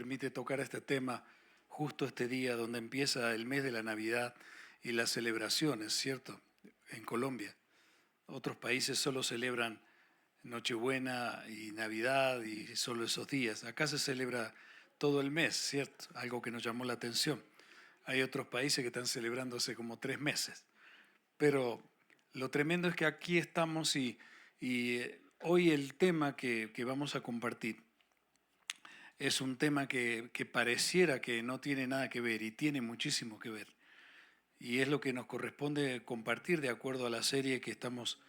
permite tocar este tema justo este día donde empieza el mes de la Navidad y las celebraciones, ¿cierto? En Colombia. Otros países solo celebran Nochebuena y Navidad y solo esos días. Acá se celebra todo el mes, ¿cierto? Algo que nos llamó la atención. Hay otros países que están celebrando hace como 3 meses. Pero lo tremendo es que aquí estamos y hoy el tema que vamos a compartir es un tema que pareciera que no tiene nada que ver y tiene muchísimo que ver. Y es lo que nos corresponde compartir de acuerdo a la serie que estamos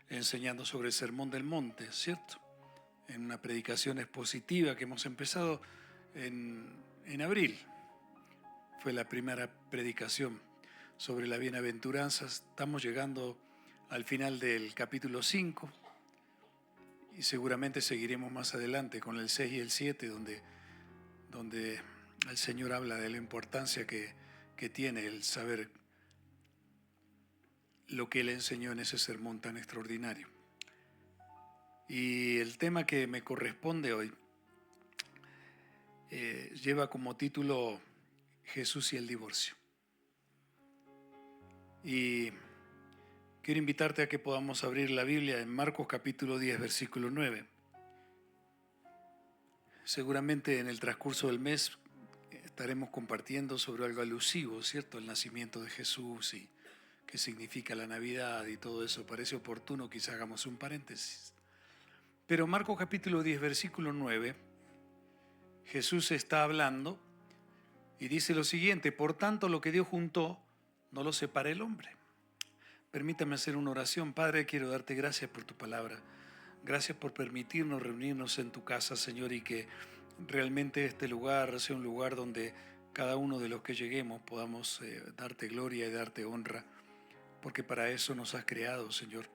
enseñando sobre el Sermón del Monte, ¿cierto? En una predicación expositiva que hemos empezado en abril. Fue la primera predicación sobre la bienaventuranza. Estamos llegando al final del capítulo 5 y seguramente seguiremos más adelante con el 6 y el 7, donde el Señor habla de la importancia que tiene el saber lo que Él enseñó en ese sermón tan extraordinario. Y el tema que me corresponde hoy lleva como título Jesús y el divorcio. Y quiero invitarte a que podamos abrir la Biblia en Marcos capítulo 10, versículo 9. Seguramente en el transcurso del mes estaremos compartiendo sobre algo alusivo, ¿cierto? El nacimiento de Jesús y qué significa la Navidad y todo eso. Parece oportuno, quizá hagamos un paréntesis. Pero Marcos capítulo 10, versículo 9, Jesús está hablando y dice lo siguiente: por tanto, lo que Dios juntó, no lo separe el hombre. Permítame hacer una oración. Padre, quiero darte gracias por tu palabra. Gracias por permitirnos reunirnos en tu casa, Señor, y que realmente este lugar sea un lugar donde cada uno de los que lleguemos podamos darte gloria y darte honra, porque para eso nos has creado, Señor.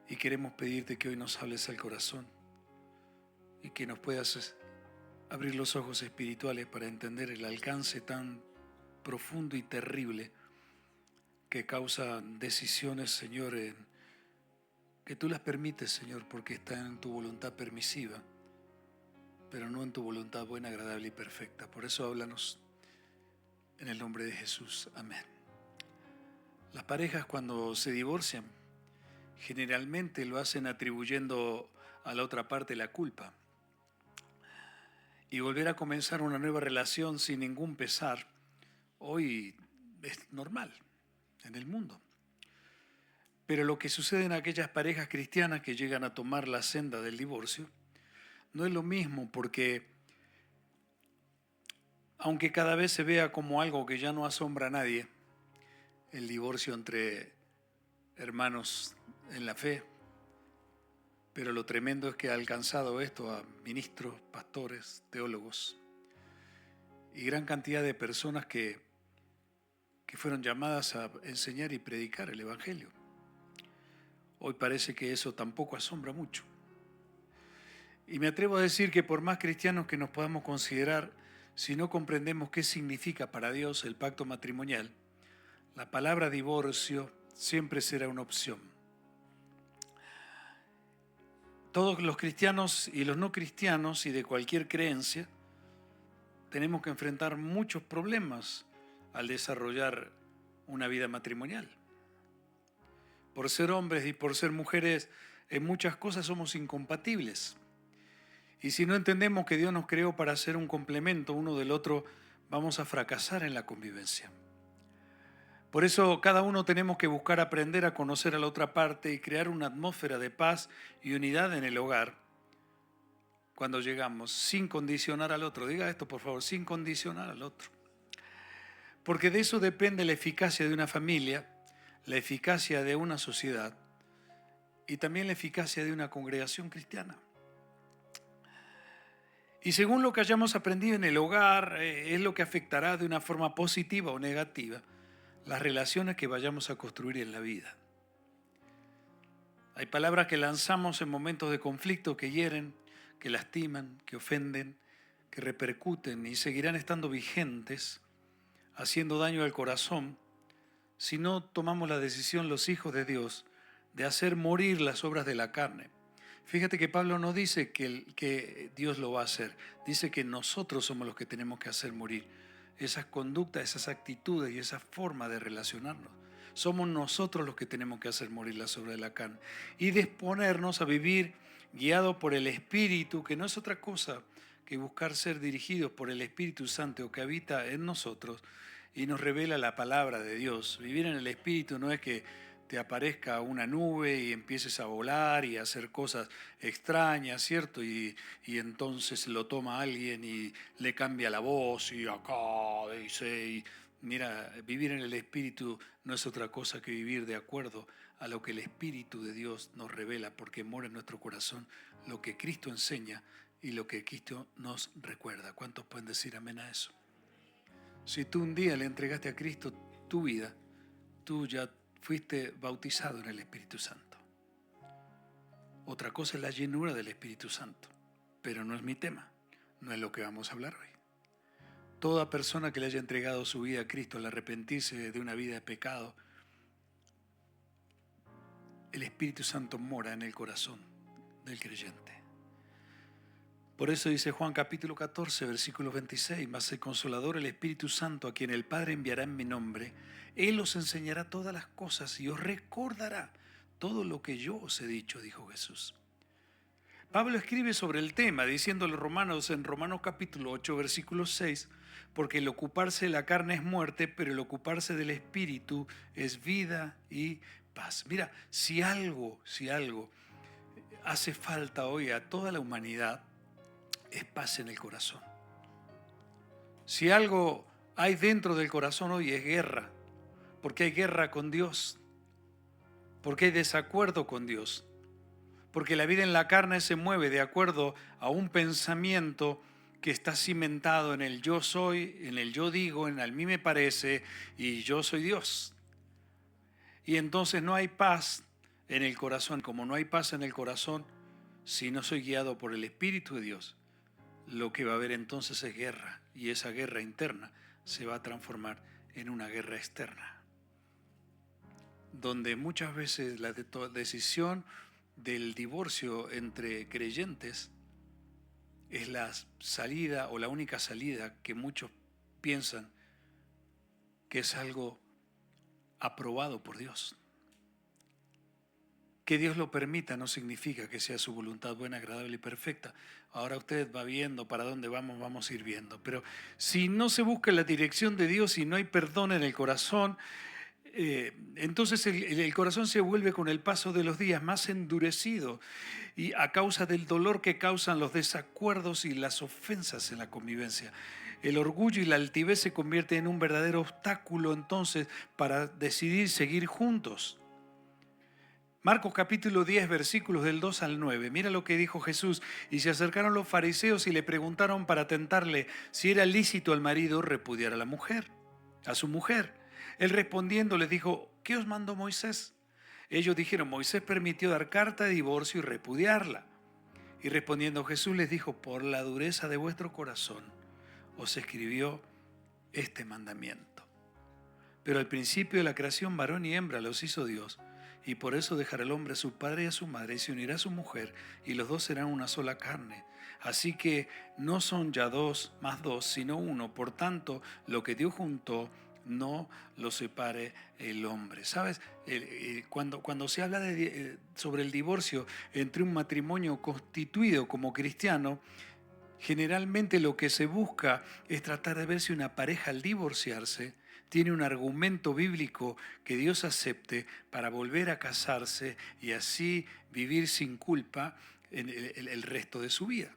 Y queremos pedirte que hoy nos hables al corazón y que nos puedas abrir los ojos espirituales para entender el alcance tan profundo y terrible que causa decisiones, Señor, que tú las permites, Señor, porque están en tu voluntad permisiva, pero no en tu voluntad buena, agradable y perfecta. Por eso háblanos en el nombre de Jesús. Amén. Las parejas cuando se divorcian generalmente lo hacen atribuyendo a la otra parte la culpa. Y volver a comenzar una nueva relación sin ningún pesar hoy es normal en el mundo. Pero lo que sucede en aquellas parejas cristianas que llegan a tomar la senda del divorcio no es lo mismo, porque aunque cada vez se vea como algo que ya no asombra a nadie, el divorcio entre hermanos en la fe, pero lo tremendo es que ha alcanzado esto a ministros, pastores, teólogos y gran cantidad de personas que fueron llamadas a enseñar y predicar el Evangelio. Hoy parece que eso tampoco asombra mucho. Y me atrevo a decir que por más cristianos que nos podamos considerar, si no comprendemos qué significa para Dios el pacto matrimonial, la palabra divorcio siempre será una opción. Todos los cristianos y los no cristianos y de cualquier creencia tenemos que enfrentar muchos problemas al desarrollar una vida matrimonial. Por ser hombres y por ser mujeres, en muchas cosas somos incompatibles. Y si no entendemos que Dios nos creó para ser un complemento uno del otro, vamos a fracasar en la convivencia. Por eso cada uno tenemos que buscar aprender a conocer a la otra parte y crear una atmósfera de paz y unidad en el hogar cuando llegamos, sin condicionar al otro. Diga esto, por favor, sin condicionar al otro. Porque de eso depende la eficacia de una familia, la eficacia de una sociedad y también la eficacia de una congregación cristiana. Y según lo que hayamos aprendido en el hogar, es lo que afectará de una forma positiva o negativa las relaciones que vayamos a construir en la vida. Hay palabras que lanzamos en momentos de conflicto que hieren, que lastiman, que ofenden, que repercuten y seguirán estando vigentes, haciendo daño al corazón, si no tomamos la decisión los hijos de Dios de hacer morir las obras de la carne. Fíjate que Pablo no dice que Dios lo va a hacer, dice que nosotros somos los que tenemos que hacer morir esas conductas, esas actitudes y esa forma de relacionarnos. Somos nosotros los que tenemos que hacer morir la obras de la carne y disponernos a vivir guiados por el Espíritu, que no es otra cosa que buscar ser dirigidos por el Espíritu Santo que habita en nosotros y nos revela la palabra de Dios. Vivir en el Espíritu no es que te aparezca una nube y empieces a volar y a hacer cosas extrañas, ¿cierto? Y entonces lo toma alguien y le cambia la voz y acá dice, y mira, vivir en el Espíritu no es otra cosa que vivir de acuerdo a lo que el Espíritu de Dios nos revela, porque mora en nuestro corazón lo que Cristo enseña y lo que Cristo nos recuerda. ¿Cuántos pueden decir amén a eso? Si tú un día le entregaste a Cristo tu vida, tú ya fuiste bautizado en el Espíritu Santo. Otra cosa es la llenura del Espíritu Santo, pero no es mi tema, no es lo que vamos a hablar hoy. Toda persona que le haya entregado su vida a Cristo al arrepentirse de una vida de pecado, el Espíritu Santo mora en el corazón del creyente. Por eso dice Juan capítulo 14, versículo 26, mas el Consolador, el Espíritu Santo, a quien el Padre enviará en mi nombre, Él os enseñará todas las cosas y os recordará todo lo que yo os he dicho, dijo Jesús. Pablo escribe sobre el tema, diciéndole a los romanos en Romanos capítulo 8, versículo 6, porque el ocuparse de la carne es muerte, pero el ocuparse del Espíritu es vida y paz. Mira, si algo hace falta hoy a toda la humanidad, es paz en el corazón. Si algo hay dentro del corazón hoy es guerra, porque hay guerra con Dios, porque hay desacuerdo con Dios, porque la vida en la carne se mueve de acuerdo a un pensamiento que está cimentado en el yo soy, en el yo digo, en el a mí me parece y yo soy Dios. Y entonces no hay paz en el corazón. Como no hay paz en el corazón, si no soy guiado por el Espíritu de Dios, lo que va a haber entonces es guerra, y esa guerra interna se va a transformar en una guerra externa, donde muchas veces la decisión del divorcio entre creyentes es la salida o la única salida que muchos piensan que es algo aprobado por Dios. Que Dios lo permita no significa que sea su voluntad buena, agradable y perfecta. Ahora usted va viendo para dónde vamos a ir viendo. Pero si no se busca la dirección de Dios y no hay perdón en el corazón, entonces el corazón se vuelve con el paso de los días más endurecido y a causa del dolor que causan los desacuerdos y las ofensas en la convivencia. El orgullo y la altivez se convierten en un verdadero obstáculo entonces para decidir seguir juntos. Marcos capítulo 10, versículos del 2 al 9. Mira lo que dijo Jesús. Y se acercaron los fariseos y le preguntaron para tentarle si era lícito al marido repudiar a su mujer. Él respondiendo les dijo, ¿qué os mandó Moisés? Ellos dijeron, Moisés permitió dar carta de divorcio y repudiarla. Y respondiendo Jesús les dijo, por la dureza de vuestro corazón os escribió este mandamiento. Pero al principio de la creación varón y hembra los hizo Dios. Y por eso dejará el hombre a su padre y a su madre y se unirá a su mujer y los dos serán una sola carne. Así que no son ya dos más dos, sino uno. Por tanto, lo que Dios juntó, no lo separe el hombre. ¿Sabes? Cuando se habla sobre el divorcio entre un matrimonio constituido como cristiano, generalmente lo que se busca es tratar de ver si una pareja al divorciarse tiene un argumento bíblico que Dios acepte para volver a casarse y así vivir sin culpa en el resto de su vida.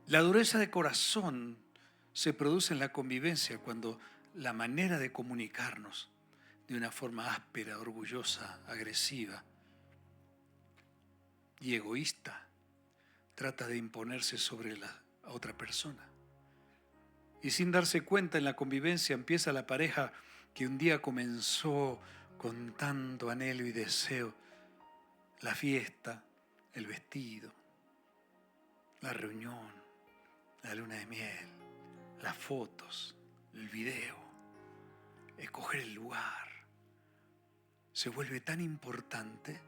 La dureza de corazón se produce en la convivencia cuando la manera de comunicarnos de una forma áspera, orgullosa, agresiva y egoísta trata de imponerse sobre la otra persona. Y sin darse cuenta en la convivencia empieza la pareja que un día comenzó con tanto anhelo y deseo, la fiesta, el vestido, la reunión, la luna de miel, las fotos, el video, escoger el lugar. Se vuelve tan importante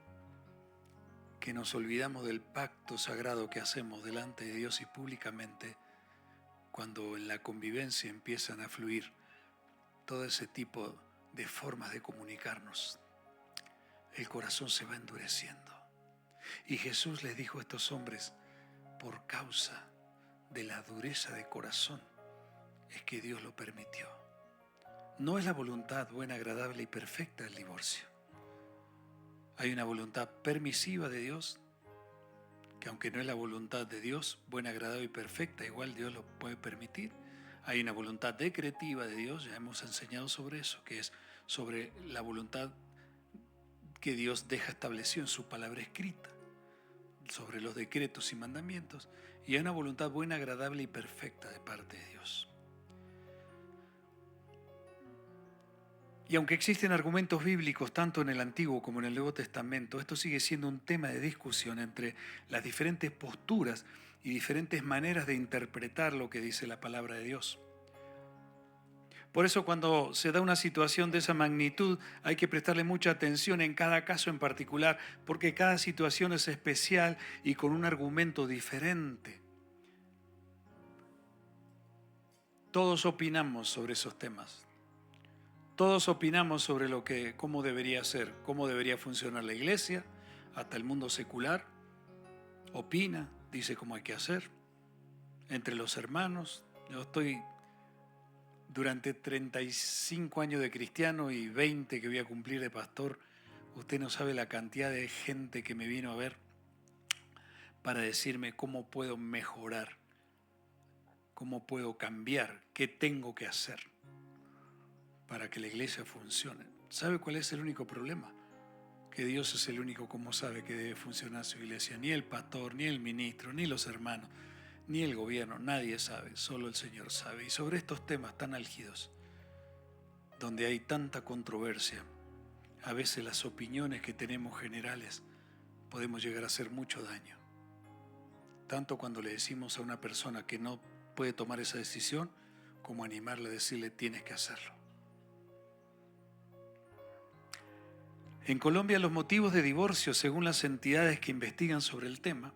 que nos olvidamos del pacto sagrado que hacemos delante de Dios y públicamente cuando en la convivencia empiezan a fluir todo ese tipo de formas de comunicarnos. El corazón se va endureciendo. Y Jesús les dijo a estos hombres, por causa de la dureza de corazón, es que Dios lo permitió. No es la voluntad buena, agradable y perfecta del divorcio. Hay una voluntad permisiva de Dios, que aunque no es la voluntad de Dios, buena, agradable y perfecta, igual Dios lo puede permitir. Hay una voluntad decretiva de Dios, ya hemos enseñado sobre eso, que es sobre la voluntad que Dios deja establecido en su palabra escrita, sobre los decretos y mandamientos. Y hay una voluntad buena, agradable y perfecta de parte de Dios. Y aunque existen argumentos bíblicos tanto en el Antiguo como en el Nuevo Testamento, esto sigue siendo un tema de discusión entre las diferentes posturas y diferentes maneras de interpretar lo que dice la palabra de Dios. Por eso cuando se da una situación de esa magnitud hay que prestarle mucha atención en cada caso en particular, porque cada situación es especial y con un argumento diferente. Todos opinamos sobre esos temas. Todos opinamos sobre cómo debería ser, cómo debería funcionar la iglesia, hasta el mundo secular opina, dice cómo hay que hacer. Entre los hermanos, yo estoy durante 35 años de cristiano y 20 que voy a cumplir de pastor. Usted no sabe la cantidad de gente que me vino a ver para decirme cómo puedo mejorar, cómo puedo cambiar, qué tengo que hacer para que la iglesia funcione. ¿Sabe cuál es el único problema? Que Dios es el único como sabe que debe funcionar su iglesia. Ni el pastor, ni el ministro, ni los hermanos, ni el gobierno, nadie sabe, solo el Señor sabe. Y sobre estos temas tan álgidos, donde hay tanta controversia, a veces las opiniones que tenemos generales podemos llegar a hacer mucho daño. Tanto cuando le decimos a una persona que no puede tomar esa decisión, como animarle a decirle tienes que hacerlo. En Colombia los motivos de divorcio, según las entidades que investigan sobre el tema,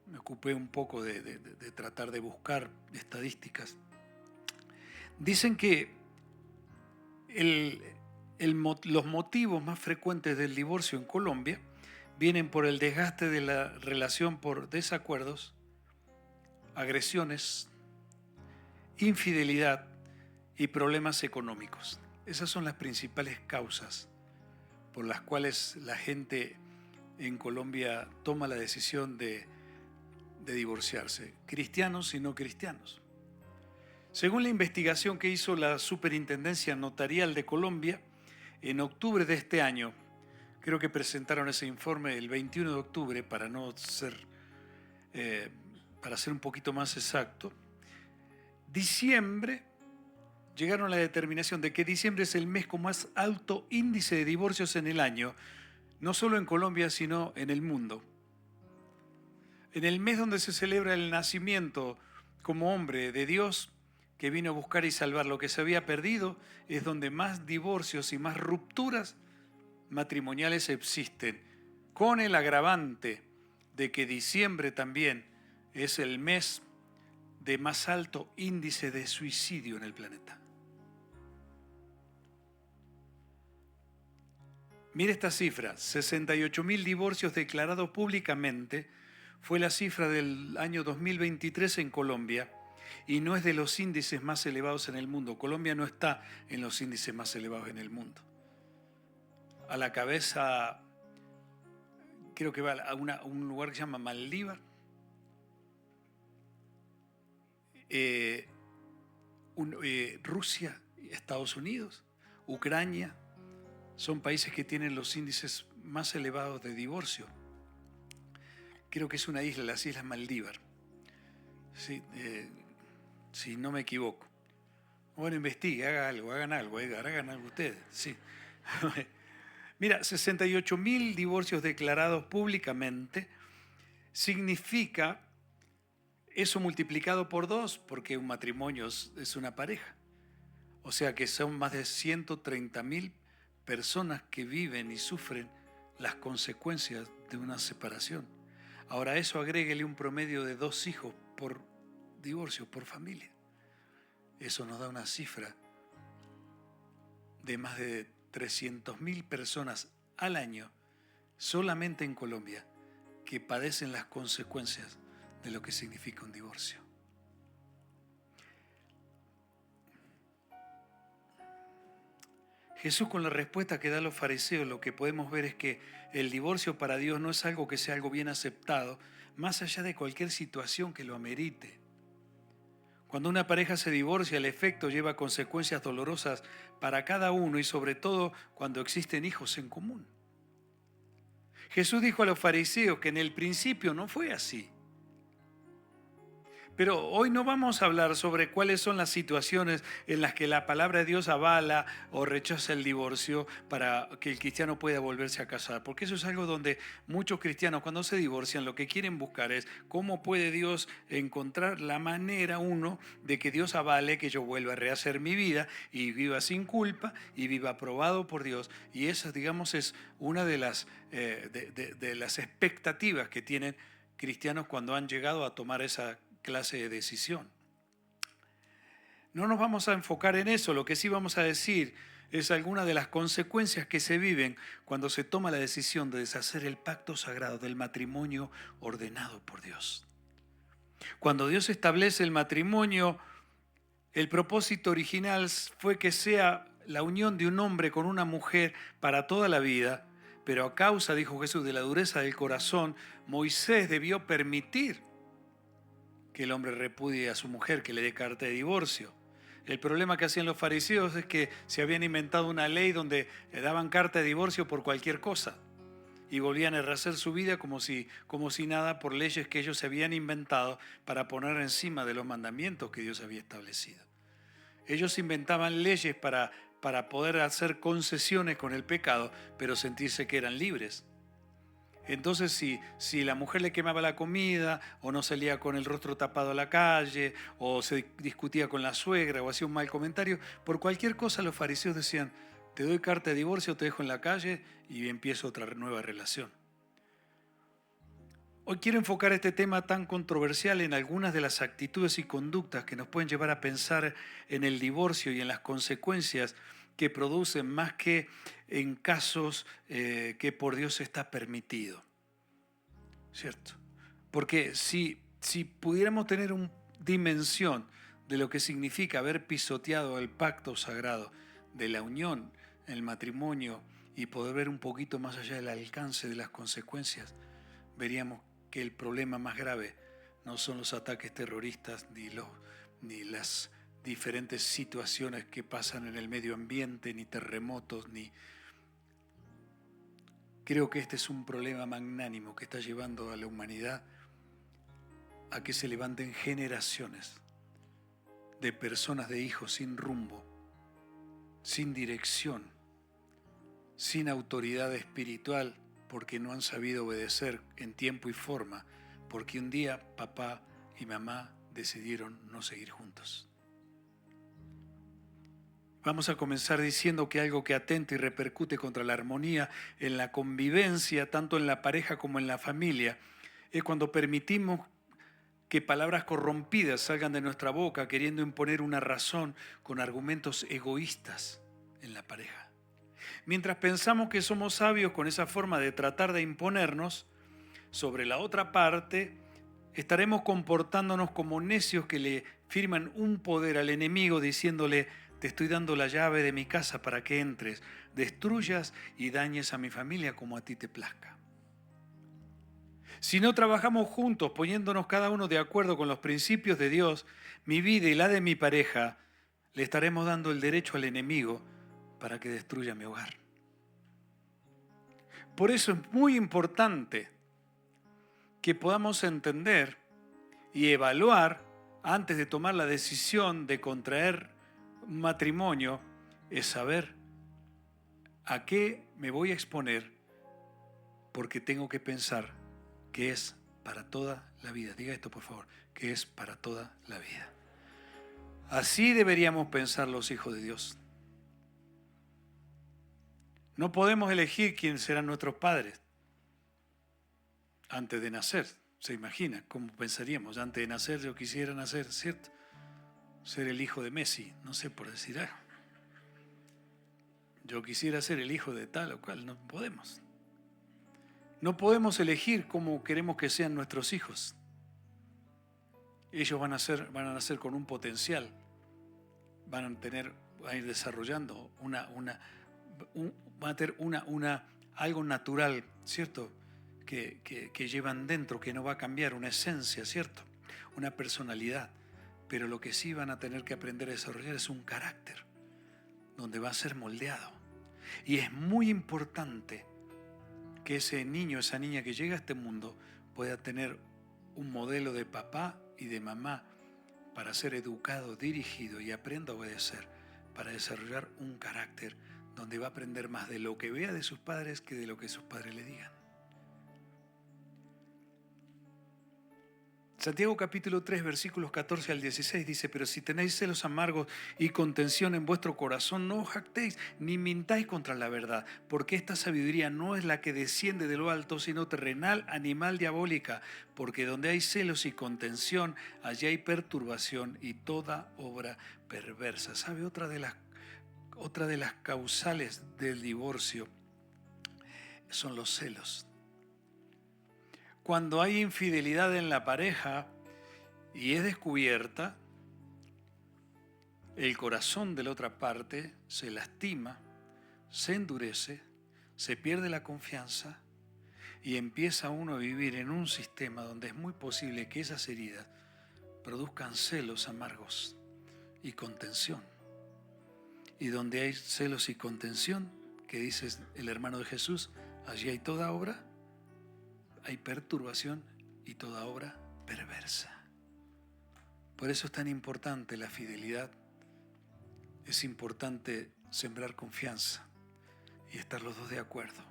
me ocupé un poco de tratar de buscar estadísticas, dicen que los motivos más frecuentes del divorcio en Colombia vienen por el desgaste de la relación por desacuerdos, agresiones, infidelidad y problemas económicos. Esas son las principales causas por las cuales la gente en Colombia toma la decisión de divorciarse, cristianos y no cristianos. Según la investigación que hizo la Superintendencia Notarial de Colombia, en octubre de este año, creo que presentaron ese informe el 21 de octubre, para ser un poquito más exacto, llegaron a la determinación de que diciembre es el mes con más alto índice de divorcios en el año, no solo en Colombia, sino en el mundo. En el mes donde se celebra el nacimiento como hombre de Dios, que vino a buscar y salvar lo que se había perdido, es donde más divorcios y más rupturas matrimoniales existen, con el agravante de que diciembre también es el mes de más alto índice de suicidio en el planeta. Mire esta cifra, 68.000 divorcios declarados públicamente fue la cifra del año 2023 en Colombia y no es de los índices más elevados en el mundo. Colombia no está en los índices más elevados en el mundo. A la cabeza, creo que va a un lugar que se llama Maldívar, Rusia, Estados Unidos, Ucrania, son países que tienen los índices más elevados de divorcio. Creo que es una isla, las Islas Maldívar, sí, si no me equivoco. Bueno, investigue, hagan algo, Edgar, hagan algo ustedes. Sí. Mira, 68.000 divorcios declarados públicamente significa eso multiplicado por 2, porque un matrimonio es una pareja. O sea que son más de 130.000 personas que viven y sufren las consecuencias de una separación. Ahora, a eso agréguele un promedio de 2 hijos por divorcio, por familia. Eso nos da una cifra de más de 300.000 personas al año, solamente en Colombia, que padecen las consecuencias de lo que significa un divorcio. Jesús, con la respuesta que da a los fariseos, lo que podemos ver es que el divorcio para Dios no es algo que sea algo bien aceptado, más allá de cualquier situación que lo amerite. Cuando una pareja se divorcia, el efecto lleva consecuencias dolorosas para cada uno y sobre todo cuando existen hijos en común. Jesús dijo a los fariseos que en el principio no fue así. Pero hoy no vamos a hablar sobre cuáles son las situaciones en las que la palabra de Dios avala o rechaza el divorcio para que el cristiano pueda volverse a casar. Porque eso es algo donde muchos cristianos cuando se divorcian lo que quieren buscar es cómo puede Dios encontrar la manera, uno, de que Dios avale que yo vuelva a rehacer mi vida y viva sin culpa y viva aprobado por Dios. Y esa, digamos, es una de las expectativas que tienen cristianos cuando han llegado a tomar esa clase de decisión. No nos vamos a enfocar en eso, lo que sí vamos a decir es algunas de las consecuencias que se viven cuando se toma la decisión de deshacer el pacto sagrado del matrimonio ordenado por Dios. Cuando Dios establece el matrimonio, el propósito original fue que sea la unión de un hombre con una mujer para toda la vida, pero a causa, dijo Jesús, de la dureza del corazón, Moisés debió permitir que el hombre repudie a su mujer, que le dé carta de divorcio. El problema que hacían los fariseos es que se habían inventado una ley donde le daban carta de divorcio por cualquier cosa y volvían a rehacer su vida como si nada por leyes que ellos se habían inventado para poner encima de los mandamientos que Dios había establecido. Ellos inventaban leyes para poder hacer concesiones con el pecado, pero sentirse que eran libres. Entonces, si la mujer le quemaba la comida, o no salía con el rostro tapado a la calle, o se discutía con la suegra, o hacía un mal comentario, por cualquier cosa los fariseos decían, te doy carta de divorcio, te dejo en la calle y empiezo otra nueva relación. Hoy quiero enfocar este tema tan controversial en algunas de las actitudes y conductas que nos pueden llevar a pensar en el divorcio y en las consecuencias que producen más que en casos que por Dios está permitido. ¿Cierto? Porque si pudiéramos tener una dimensión de lo que significa haber pisoteado el pacto sagrado de la unión, el matrimonio, y poder ver un poquito más allá del alcance de las consecuencias, veríamos que el problema más grave no son los ataques terroristas ni las diferentes situaciones que pasan en el medio ambiente, ni terremotos, ni... Creo que este es un problema magnánimo que está llevando a la humanidad a que se levanten generaciones de personas, de hijos sin rumbo, sin dirección, sin autoridad espiritual, porque no han sabido obedecer en tiempo y forma, porque un día papá y mamá decidieron no seguir juntos. Vamos a comenzar diciendo que algo que atenta y repercute contra la armonía en la convivencia, tanto en la pareja como en la familia, es cuando permitimos que palabras corrompidas salgan de nuestra boca queriendo imponer una razón con argumentos egoístas en la pareja. Mientras pensamos que somos sabios con esa forma de tratar de imponernos sobre la otra parte, estaremos comportándonos como necios que le firman un poder al enemigo diciéndole: te estoy dando la llave de mi casa para que entres, destruyas y dañes a mi familia como a ti te plazca. Si no trabajamos juntos, poniéndonos cada uno de acuerdo con los principios de Dios, mi vida y la de mi pareja, le estaremos dando el derecho al enemigo para que destruya mi hogar. Por eso es muy importante que podamos entender y evaluar antes de tomar la decisión de contraer un matrimonio, es saber a qué me voy a exponer, porque tengo que pensar que es para toda la vida. Diga esto, por favor, que es para toda la vida. Así deberíamos pensar los hijos de Dios. No podemos elegir quién serán nuestros padres antes de nacer. ¿Se imagina cómo pensaríamos? Antes de nacer yo quisiera nacer, ¿cierto? Ser el hijo de Messi, no sé, por decir algo. Yo quisiera ser el hijo de tal o cual, no podemos. No podemos elegir cómo queremos que sean nuestros hijos. Ellos van a nacer con un potencial, van a ir desarrollando van a tener algo natural, ¿cierto? Que llevan dentro, que no va a cambiar, una esencia, ¿cierto? Una personalidad. Pero lo que sí van a tener que aprender a desarrollar es un carácter, donde va a ser moldeado. Y es muy importante que ese niño, esa niña que llega a este mundo pueda tener un modelo de papá y de mamá para ser educado, dirigido y aprenda a obedecer, para desarrollar un carácter donde va a aprender más de lo que vea de sus padres que de lo que sus padres le digan. Santiago capítulo 3, versículos 14 al 16 dice: pero si tenéis celos amargos y contención en vuestro corazón, no os jactéis ni mintáis contra la verdad, porque esta sabiduría no es la que desciende de lo alto, sino terrenal, animal, diabólica. Porque donde hay celos y contención, allí hay perturbación y toda obra perversa. ¿Sabe? Otra de las causales del divorcio son los celos. Cuando hay infidelidad en la pareja y es descubierta, el corazón de la otra parte se lastima, se endurece, se pierde la confianza y empieza uno a vivir en un sistema donde es muy posible que esas heridas produzcan celos amargos y contención. Y donde hay celos y contención, que dice el hermano de Jesús, allí hay toda obra, hay perturbación y toda obra perversa. Por eso es tan importante la fidelidad. Es importante sembrar confianza y estar los dos de acuerdo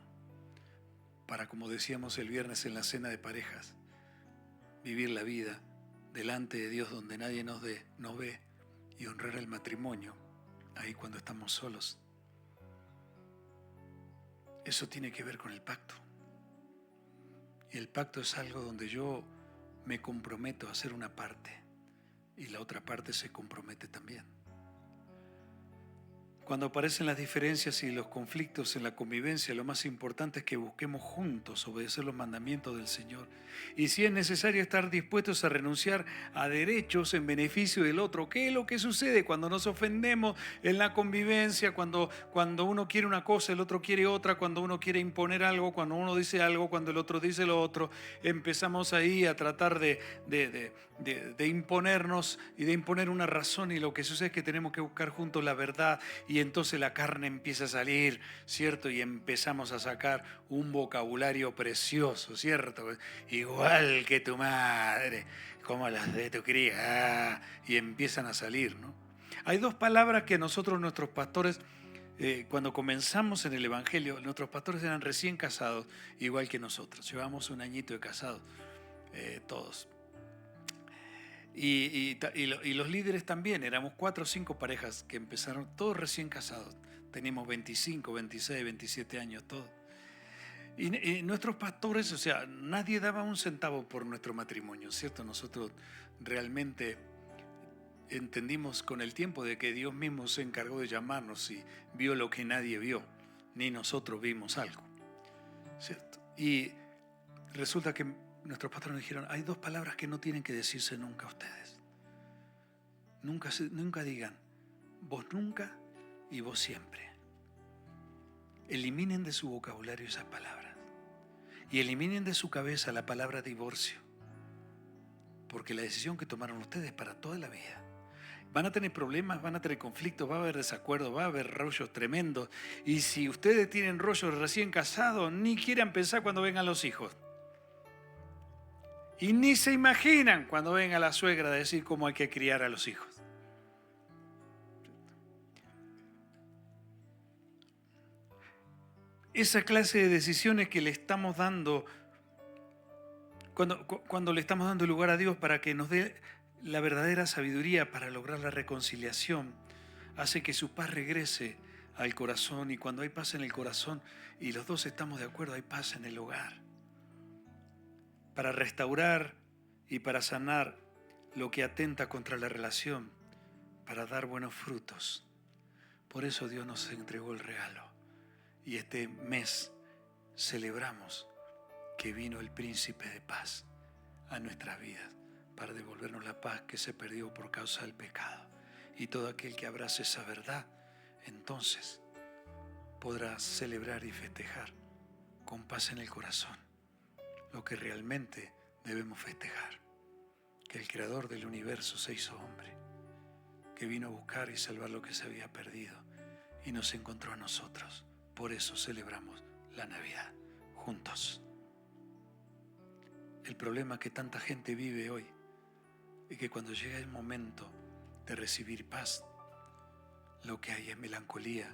para, como decíamos el viernes en la cena de parejas, vivir la vida delante de Dios donde nadie nos ve y honrar el matrimonio ahí cuando estamos solos. Eso tiene que ver con el pacto. Y el pacto es algo donde yo me comprometo a hacer una parte y la otra parte se compromete también. Cuando aparecen las diferencias y los conflictos en la convivencia, lo más importante es que busquemos juntos obedecer los mandamientos del Señor. Y si es necesario, estar dispuestos a renunciar a derechos en beneficio del otro. ¿Qué es lo que sucede cuando nos ofendemos en la convivencia? Cuando uno quiere una cosa, el otro quiere otra. Cuando uno quiere imponer algo, cuando uno dice algo, cuando el otro dice lo otro. Empezamos ahí a tratar de imponernos y de imponer una razón. Y lo que sucede es que tenemos que buscar juntos la verdad. Y entonces la carne empieza a salir, ¿cierto? Y empezamos a sacar un vocabulario precioso, ¿cierto? Igual que tu madre, como las de tu cría, y empiezan a salir, ¿no? Hay dos palabras que nuestros pastores, cuando comenzamos en el Evangelio, nuestros pastores eran recién casados, igual que nosotros. Llevamos un añito de casados, todos. Y los líderes también, éramos 4 o 5 parejas que empezaron todos recién casados. Teníamos 25, 26, 27 años todos. Y nuestros pastores, o sea, nadie daba un centavo por nuestro matrimonio, ¿cierto? Nosotros realmente entendimos con el tiempo de que Dios mismo se encargó de llamarnos y vio lo que nadie vio, ni nosotros vimos algo, ¿cierto? Y resulta que nuestros pastores nos dijeron: hay 2 palabras que no tienen que decirse nunca a ustedes. Nunca digan vos nunca y vos siempre. Eliminen de su vocabulario esas palabras y eliminen de su cabeza la palabra divorcio, porque la decisión que tomaron ustedes es para toda la vida. Van a tener problemas, van a tener conflictos, va a haber desacuerdos, va a haber rollos tremendos, y si ustedes tienen rollos recién casados, ni quieran pensar cuando vengan los hijos. Y ni se imaginan cuando venga la suegra a decir cómo hay que criar a los hijos. Esa clase de decisiones que le estamos dando, cuando le estamos dando lugar a Dios para que nos dé la verdadera sabiduría para lograr la reconciliación, hace que su paz regrese al corazón, y cuando hay paz en el corazón y los dos estamos de acuerdo, hay paz en el hogar. Para restaurar y para sanar lo que atenta contra la relación, para dar buenos frutos. Por eso Dios nos entregó el regalo. Y este mes celebramos que vino el príncipe de paz a nuestras vidas para devolvernos la paz que se perdió por causa del pecado. Y todo aquel que abrace esa verdad, entonces podrá celebrar y festejar con paz en el corazón lo que realmente debemos festejar, que el Creador del universo se hizo hombre, que vino a buscar y salvar lo que se había perdido y nos encontró a nosotros. Por eso celebramos la Navidad juntos. El problema que tanta gente vive hoy es que cuando llega el momento de recibir paz, lo que hay es melancolía,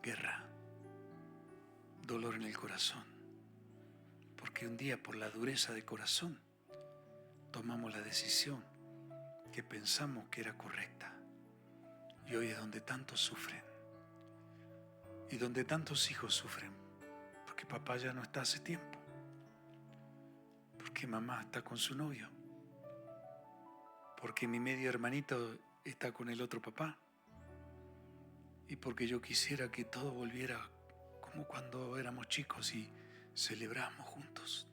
guerra, dolor en el corazón. Porque un día, por la dureza de corazón, tomamos la decisión que pensamos que era correcta. Y hoy es donde tantos sufren. Y donde tantos hijos sufren. Porque papá ya no está hace tiempo. Porque mamá está con su novio. Porque mi medio hermanito está con el otro papá. Y porque yo quisiera que todo volviera como cuando éramos chicos y celebramos juntos.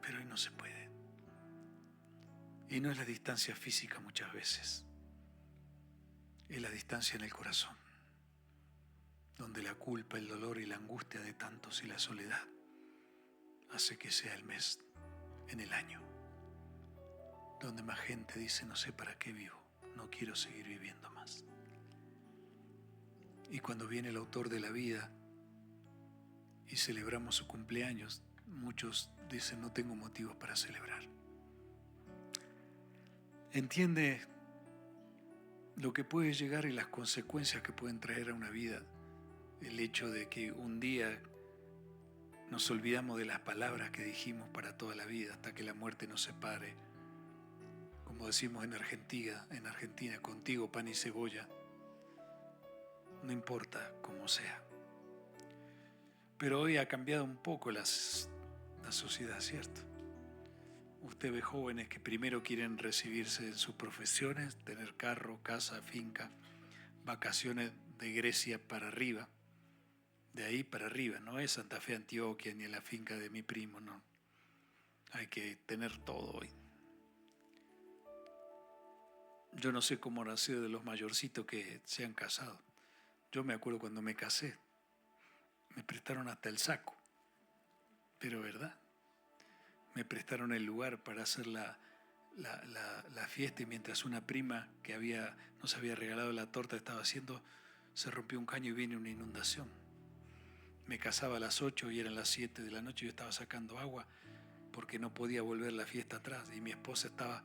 Pero hoy no se puede. Y no es la distancia física muchas veces. Es la distancia en el corazón, donde la culpa, el dolor y la angustia de tantos y la soledad hace que sea el mes en el año donde más gente dice: no sé para qué vivo, no quiero seguir viviendo más. Y cuando viene el autor de la vida y celebramos su cumpleaños, muchos dicen: no tengo motivos para celebrar. Entiende lo que puede llegar y las consecuencias que pueden traer a una vida. El hecho de que un día nos olvidamos de las palabras que dijimos para toda la vida, hasta que la muerte nos separe. Como decimos en Argentina, contigo pan y cebolla. No importa cómo sea. Pero hoy ha cambiado un poco la sociedad, ¿cierto? Usted ve jóvenes que primero quieren recibirse en sus profesiones, tener carro, casa, finca, vacaciones de Grecia para arriba, de ahí para arriba, no es Santa Fe, Antioquia, ni la finca de mi primo, no. Hay que tener todo hoy. Yo no sé cómo habrá sido de los mayorcitos que se han casado. Yo me acuerdo cuando me casé, me prestaron hasta el saco, pero ¿verdad? Me prestaron el lugar para hacer la fiesta, y mientras una prima que nos había regalado la torta estaba haciendo, se rompió un caño y vino una inundación. Me casaba a las 8 y eran las 7 de la noche, yo estaba sacando agua porque no podía volver la fiesta atrás y mi esposa estaba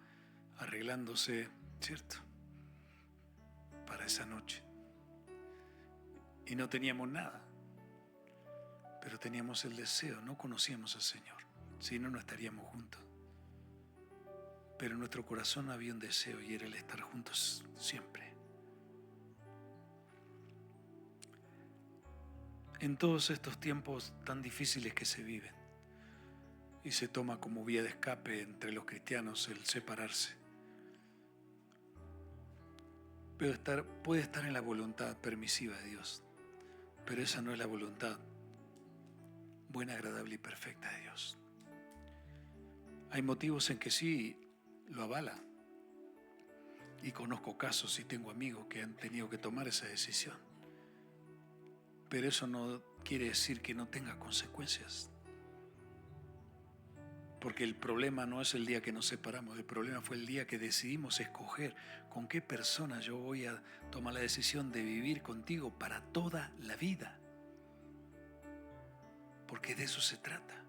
arreglándose, ¿cierto?, para esa noche. Y no teníamos nada, pero teníamos el deseo, no conocíamos al Señor, si no, no estaríamos juntos. Pero en nuestro corazón había un deseo y era el estar juntos siempre. En todos estos tiempos tan difíciles que se viven y se toma como vía de escape entre los cristianos el separarse, pero puede estar en la voluntad permisiva de Dios, pero esa no es la voluntad buena, agradable y perfecta de Dios. Hay motivos en que sí lo avala, y conozco casos y tengo amigos que han tenido que tomar esa decisión, pero eso no quiere decir que no tenga consecuencias, porque el problema no es el día que nos separamos, el problema fue el día que decidimos escoger con qué persona yo voy a tomar la decisión de vivir contigo para toda la vida, porque de eso se trata.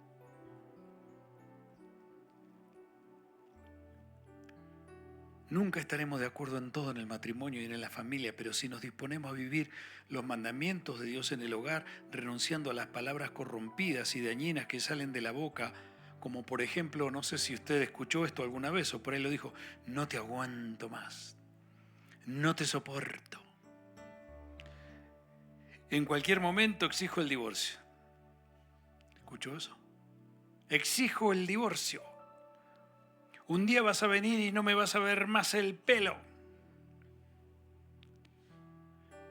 Nunca estaremos de acuerdo en todo en el matrimonio y en la familia, pero si nos disponemos a vivir los mandamientos de Dios en el hogar, renunciando a las palabras corrompidas y dañinas que salen de la boca, como por ejemplo, no sé si usted escuchó esto alguna vez o por ahí lo dijo: no te aguanto más, no te soporto, En cualquier momento exijo el divorcio. ¿Escuchó eso? Exijo el divorcio. Un día vas a venir y no me vas a ver más el pelo.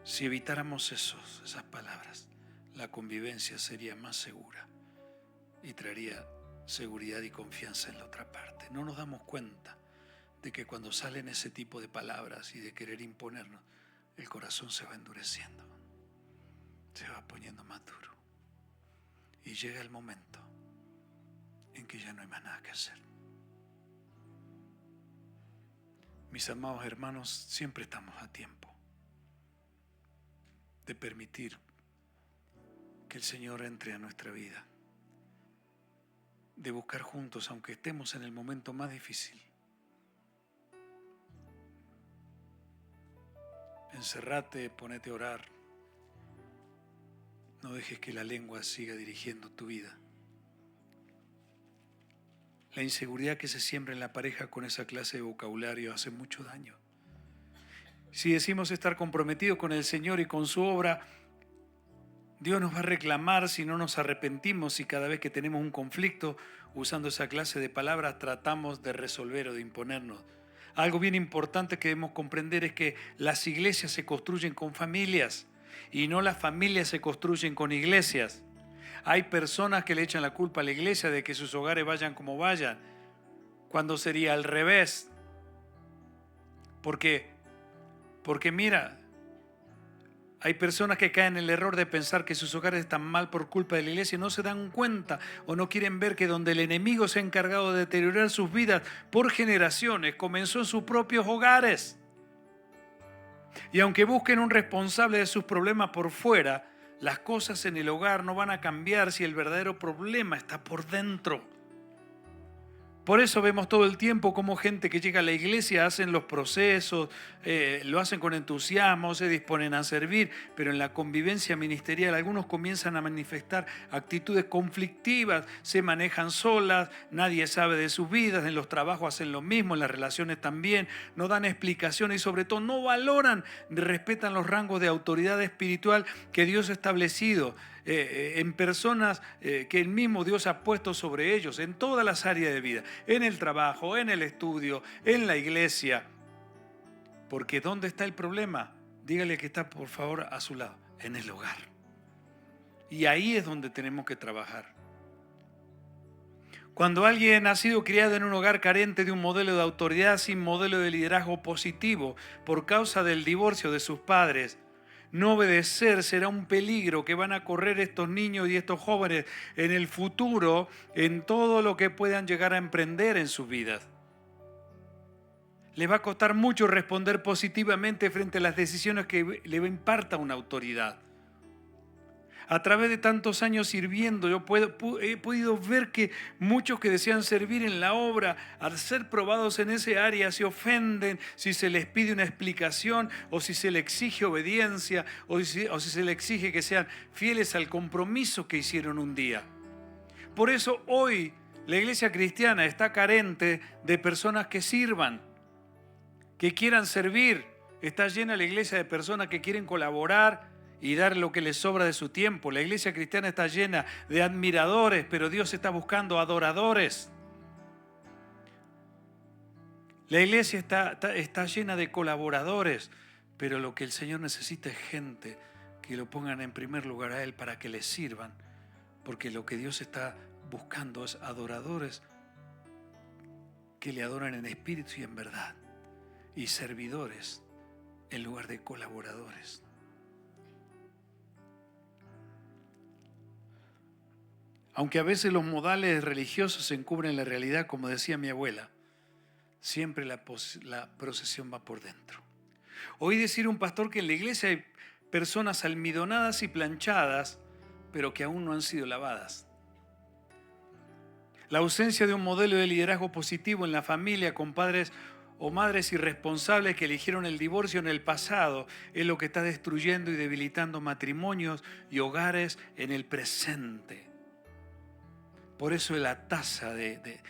Si evitáramos esas palabras, la convivencia sería más segura y traería seguridad y confianza en la otra parte. No nos damos cuenta de que cuando salen ese tipo de palabras y de querer imponernos, el corazón se va endureciendo, se va poniendo más duro. Y llega el momento en que ya no hay más nada que hacer. Mis amados hermanos, siempre estamos a tiempo de permitir que el Señor entre a nuestra vida, de buscar juntos, aunque estemos en el momento más difícil. Encerrate, ponete a orar. No dejes que la lengua siga dirigiendo tu vida. La inseguridad que se siembra en la pareja con esa clase de vocabulario hace mucho daño. Si decimos estar comprometidos con el Señor y con su obra, Dios nos va a reclamar si no nos arrepentimos y cada vez que tenemos un conflicto, usando esa clase de palabras, tratamos de resolver o de imponernos. Algo bien importante que debemos comprender es que las iglesias se construyen con familias y no las familias se construyen con iglesias. Hay personas que le echan la culpa a la iglesia de que sus hogares vayan como vayan, cuando sería al revés. Porque mira, hay personas que caen en el error de pensar que sus hogares están mal por culpa de la iglesia y no se dan cuenta o no quieren ver que donde el enemigo se ha encargado de deteriorar sus vidas por generaciones, comenzó en sus propios hogares. Y aunque busquen un responsable de sus problemas por fuera, las cosas en el hogar no van a cambiar si el verdadero problema está por dentro. Por eso vemos todo el tiempo cómo gente que llega a la iglesia hacen los procesos, lo hacen con entusiasmo, se disponen a servir, pero en la convivencia ministerial algunos comienzan a manifestar actitudes conflictivas, se manejan solas, nadie sabe de sus vidas, en los trabajos hacen lo mismo, en las relaciones también, no dan explicaciones y sobre todo no valoran, respetan los rangos de autoridad espiritual que Dios ha establecido. En personas que el mismo Dios ha puesto sobre ellos en todas las áreas de vida, en el trabajo, en el estudio, en la iglesia. Porque ¿dónde está el problema? Dígale que está por favor a su lado, en el hogar. Y ahí es donde tenemos que trabajar. Cuando alguien ha sido criado en un hogar carente de un modelo de autoridad, sin modelo de liderazgo positivo, por causa del divorcio de sus padres, no obedecer será un peligro que van a correr estos niños y estos jóvenes en el futuro, en todo lo que puedan llegar a emprender en sus vidas. Les va a costar mucho responder positivamente frente a las decisiones que le imparta una autoridad. A través de tantos años sirviendo, he podido ver que muchos que desean servir en la obra, al ser probados en ese área, se ofenden si se les pide una explicación o si se les exige obediencia o si se les exige que sean fieles al compromiso que hicieron un día. Por eso hoy la iglesia cristiana está carente de personas que sirvan, que quieran servir. Está llena la iglesia de personas que quieren colaborar y dar lo que les sobra de su tiempo. La iglesia cristiana está llena de admiradores, pero Dios está buscando adoradores. La iglesia está llena de colaboradores, pero lo que el Señor necesita es gente que lo pongan en primer lugar a Él para que les sirvan, porque lo que Dios está buscando es adoradores que le adoran en espíritu y en verdad, y servidores en lugar de colaboradores. Aunque a veces los modales religiosos encubren la realidad, como decía mi abuela, siempre la procesión va por dentro. Oí decir un pastor que en la iglesia hay personas almidonadas y planchadas, pero que aún no han sido lavadas. La ausencia de un modelo de liderazgo positivo en la familia con padres o madres irresponsables que eligieron el divorcio en el pasado es lo que está destruyendo y debilitando matrimonios y hogares en el presente. Por eso la tasa de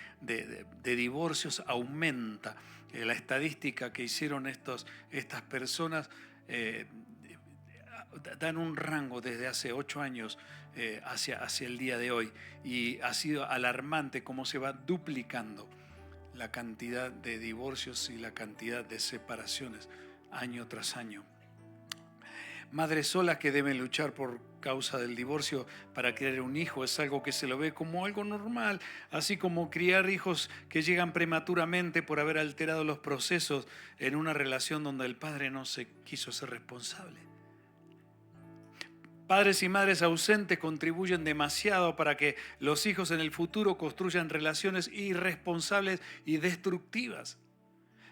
divorcios aumenta. La estadística que hicieron estas personas dan un rango desde hace 8 años hacia el día de hoy, y ha sido alarmante cómo se va duplicando la cantidad de divorcios y la cantidad de separaciones año tras año. Madres solas que deben luchar por causa del divorcio para criar un hijo es algo que se lo ve como algo normal, así como criar hijos que llegan prematuramente por haber alterado los procesos en una relación donde el padre no se quiso ser responsable. Padres y madres ausentes contribuyen demasiado para que los hijos en el futuro construyan relaciones irresponsables y destructivas.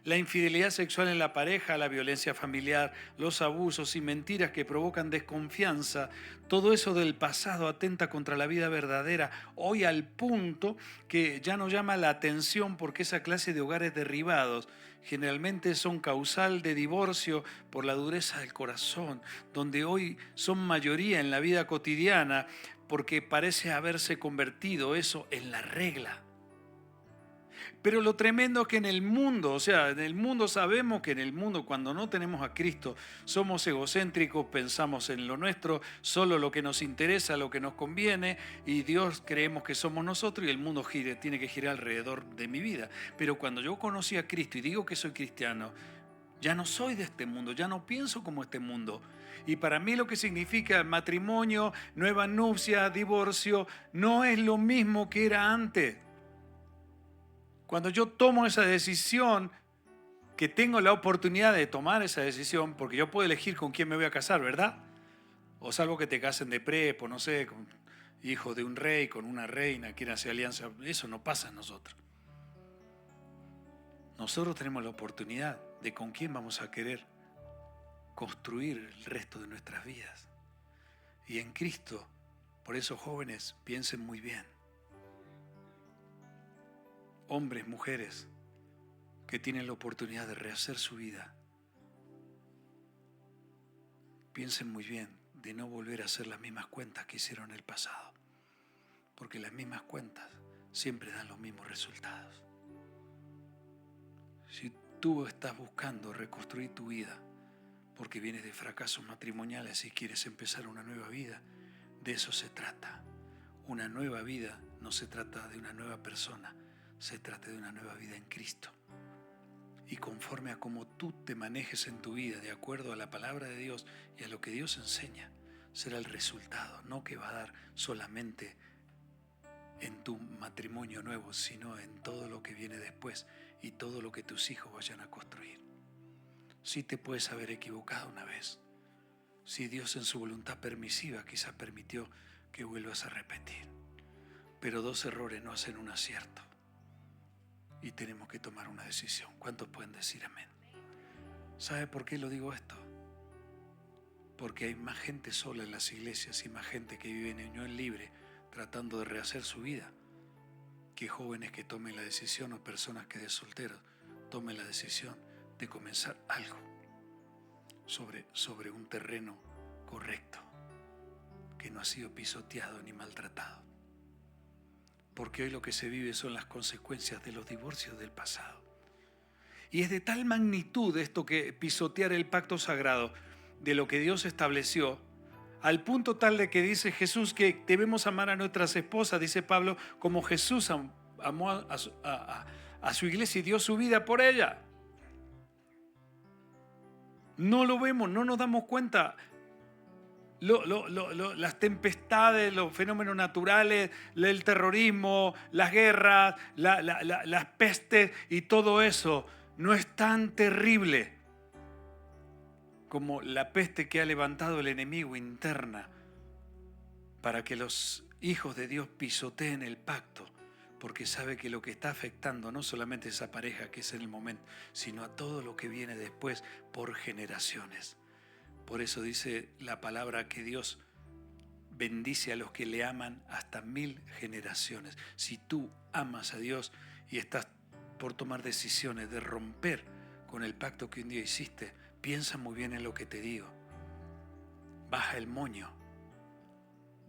La infidelidad sexual en la pareja, la violencia familiar, los abusos y mentiras que provocan desconfianza, todo eso del pasado atenta contra la vida verdadera, hoy al punto que ya no llama la atención porque esa clase de hogares derribados generalmente son causal de divorcio por la dureza del corazón, donde hoy son mayoría en la vida cotidiana porque parece haberse convertido eso en la regla. Pero lo tremendo es que en el mundo, en el mundo sabemos que en el mundo cuando no tenemos a Cristo somos egocéntricos, pensamos en lo nuestro, solo lo que nos interesa, lo que nos conviene, y Dios creemos que somos nosotros y el mundo tiene que girar alrededor de mi vida. Pero cuando yo conocí a Cristo y digo que soy cristiano, ya no soy de este mundo, ya no pienso como este mundo. Y para mí lo que significa matrimonio, nueva nupcia, divorcio, no es lo mismo que era antes. Cuando yo tomo esa decisión, que tengo la oportunidad de tomar esa decisión, porque yo puedo elegir con quién me voy a casar, ¿verdad? O salvo que te casen de prepo, no sé, con hijo de un rey, con una reina, quieran hacer alianza. Eso no pasa en nosotros. Nosotros tenemos la oportunidad de con quién vamos a querer construir el resto de nuestras vidas. Y en Cristo, por eso jóvenes, piensen muy bien. Hombres, mujeres, que tienen la oportunidad de rehacer su vida, piensen muy bien de no volver a hacer las mismas cuentas que hicieron en el pasado, porque las mismas cuentas siempre dan los mismos resultados. Si tú estás buscando reconstruir tu vida porque vienes de fracasos matrimoniales y quieres empezar una nueva vida, de eso se trata. Una nueva vida no se trata de una nueva persona, se trata de una nueva vida en Cristo. Y conforme a cómo tú te manejes en tu vida, de acuerdo a la palabra de Dios y a lo que Dios enseña, será el resultado, no que va a dar solamente en tu matrimonio nuevo, sino en todo lo que viene después y todo lo que tus hijos vayan a construir. Sí te puedes haber equivocado una vez. Si Dios en su voluntad permisiva quizás permitió que vuelvas a repetir. Pero 2 errores no hacen un acierto. Y tenemos que tomar una decisión. ¿Cuántos pueden decir amén? ¿Sabe por qué lo digo esto? Porque hay más gente sola en las iglesias y más gente que vive en unión libre tratando de rehacer su vida que jóvenes que tomen la decisión o personas que de solteros tomen la decisión de comenzar algo sobre un terreno correcto que no ha sido pisoteado ni maltratado. Porque hoy lo que se vive son las consecuencias de los divorcios del pasado. Y es de tal magnitud esto que pisotear el pacto sagrado de lo que Dios estableció, al punto tal de que dice Jesús que debemos amar a nuestras esposas, dice Pablo, como Jesús amó a su iglesia y dio su vida por ella. No lo vemos, no nos damos cuenta. Las tempestades, los fenómenos naturales, el terrorismo, las guerras, las pestes y todo eso no es tan terrible como la peste que ha levantado el enemigo interna para que los hijos de Dios pisoteen el pacto, porque sabe que lo que está afectando no solamente a esa pareja que es en el momento, sino a todo lo que viene después por generaciones. Por eso dice la palabra que Dios bendice a los que le aman hasta 1000 generaciones. Si tú amas a Dios y estás por tomar decisiones de romper con el pacto que un día hiciste, piensa muy bien en lo que te digo. Baja el moño,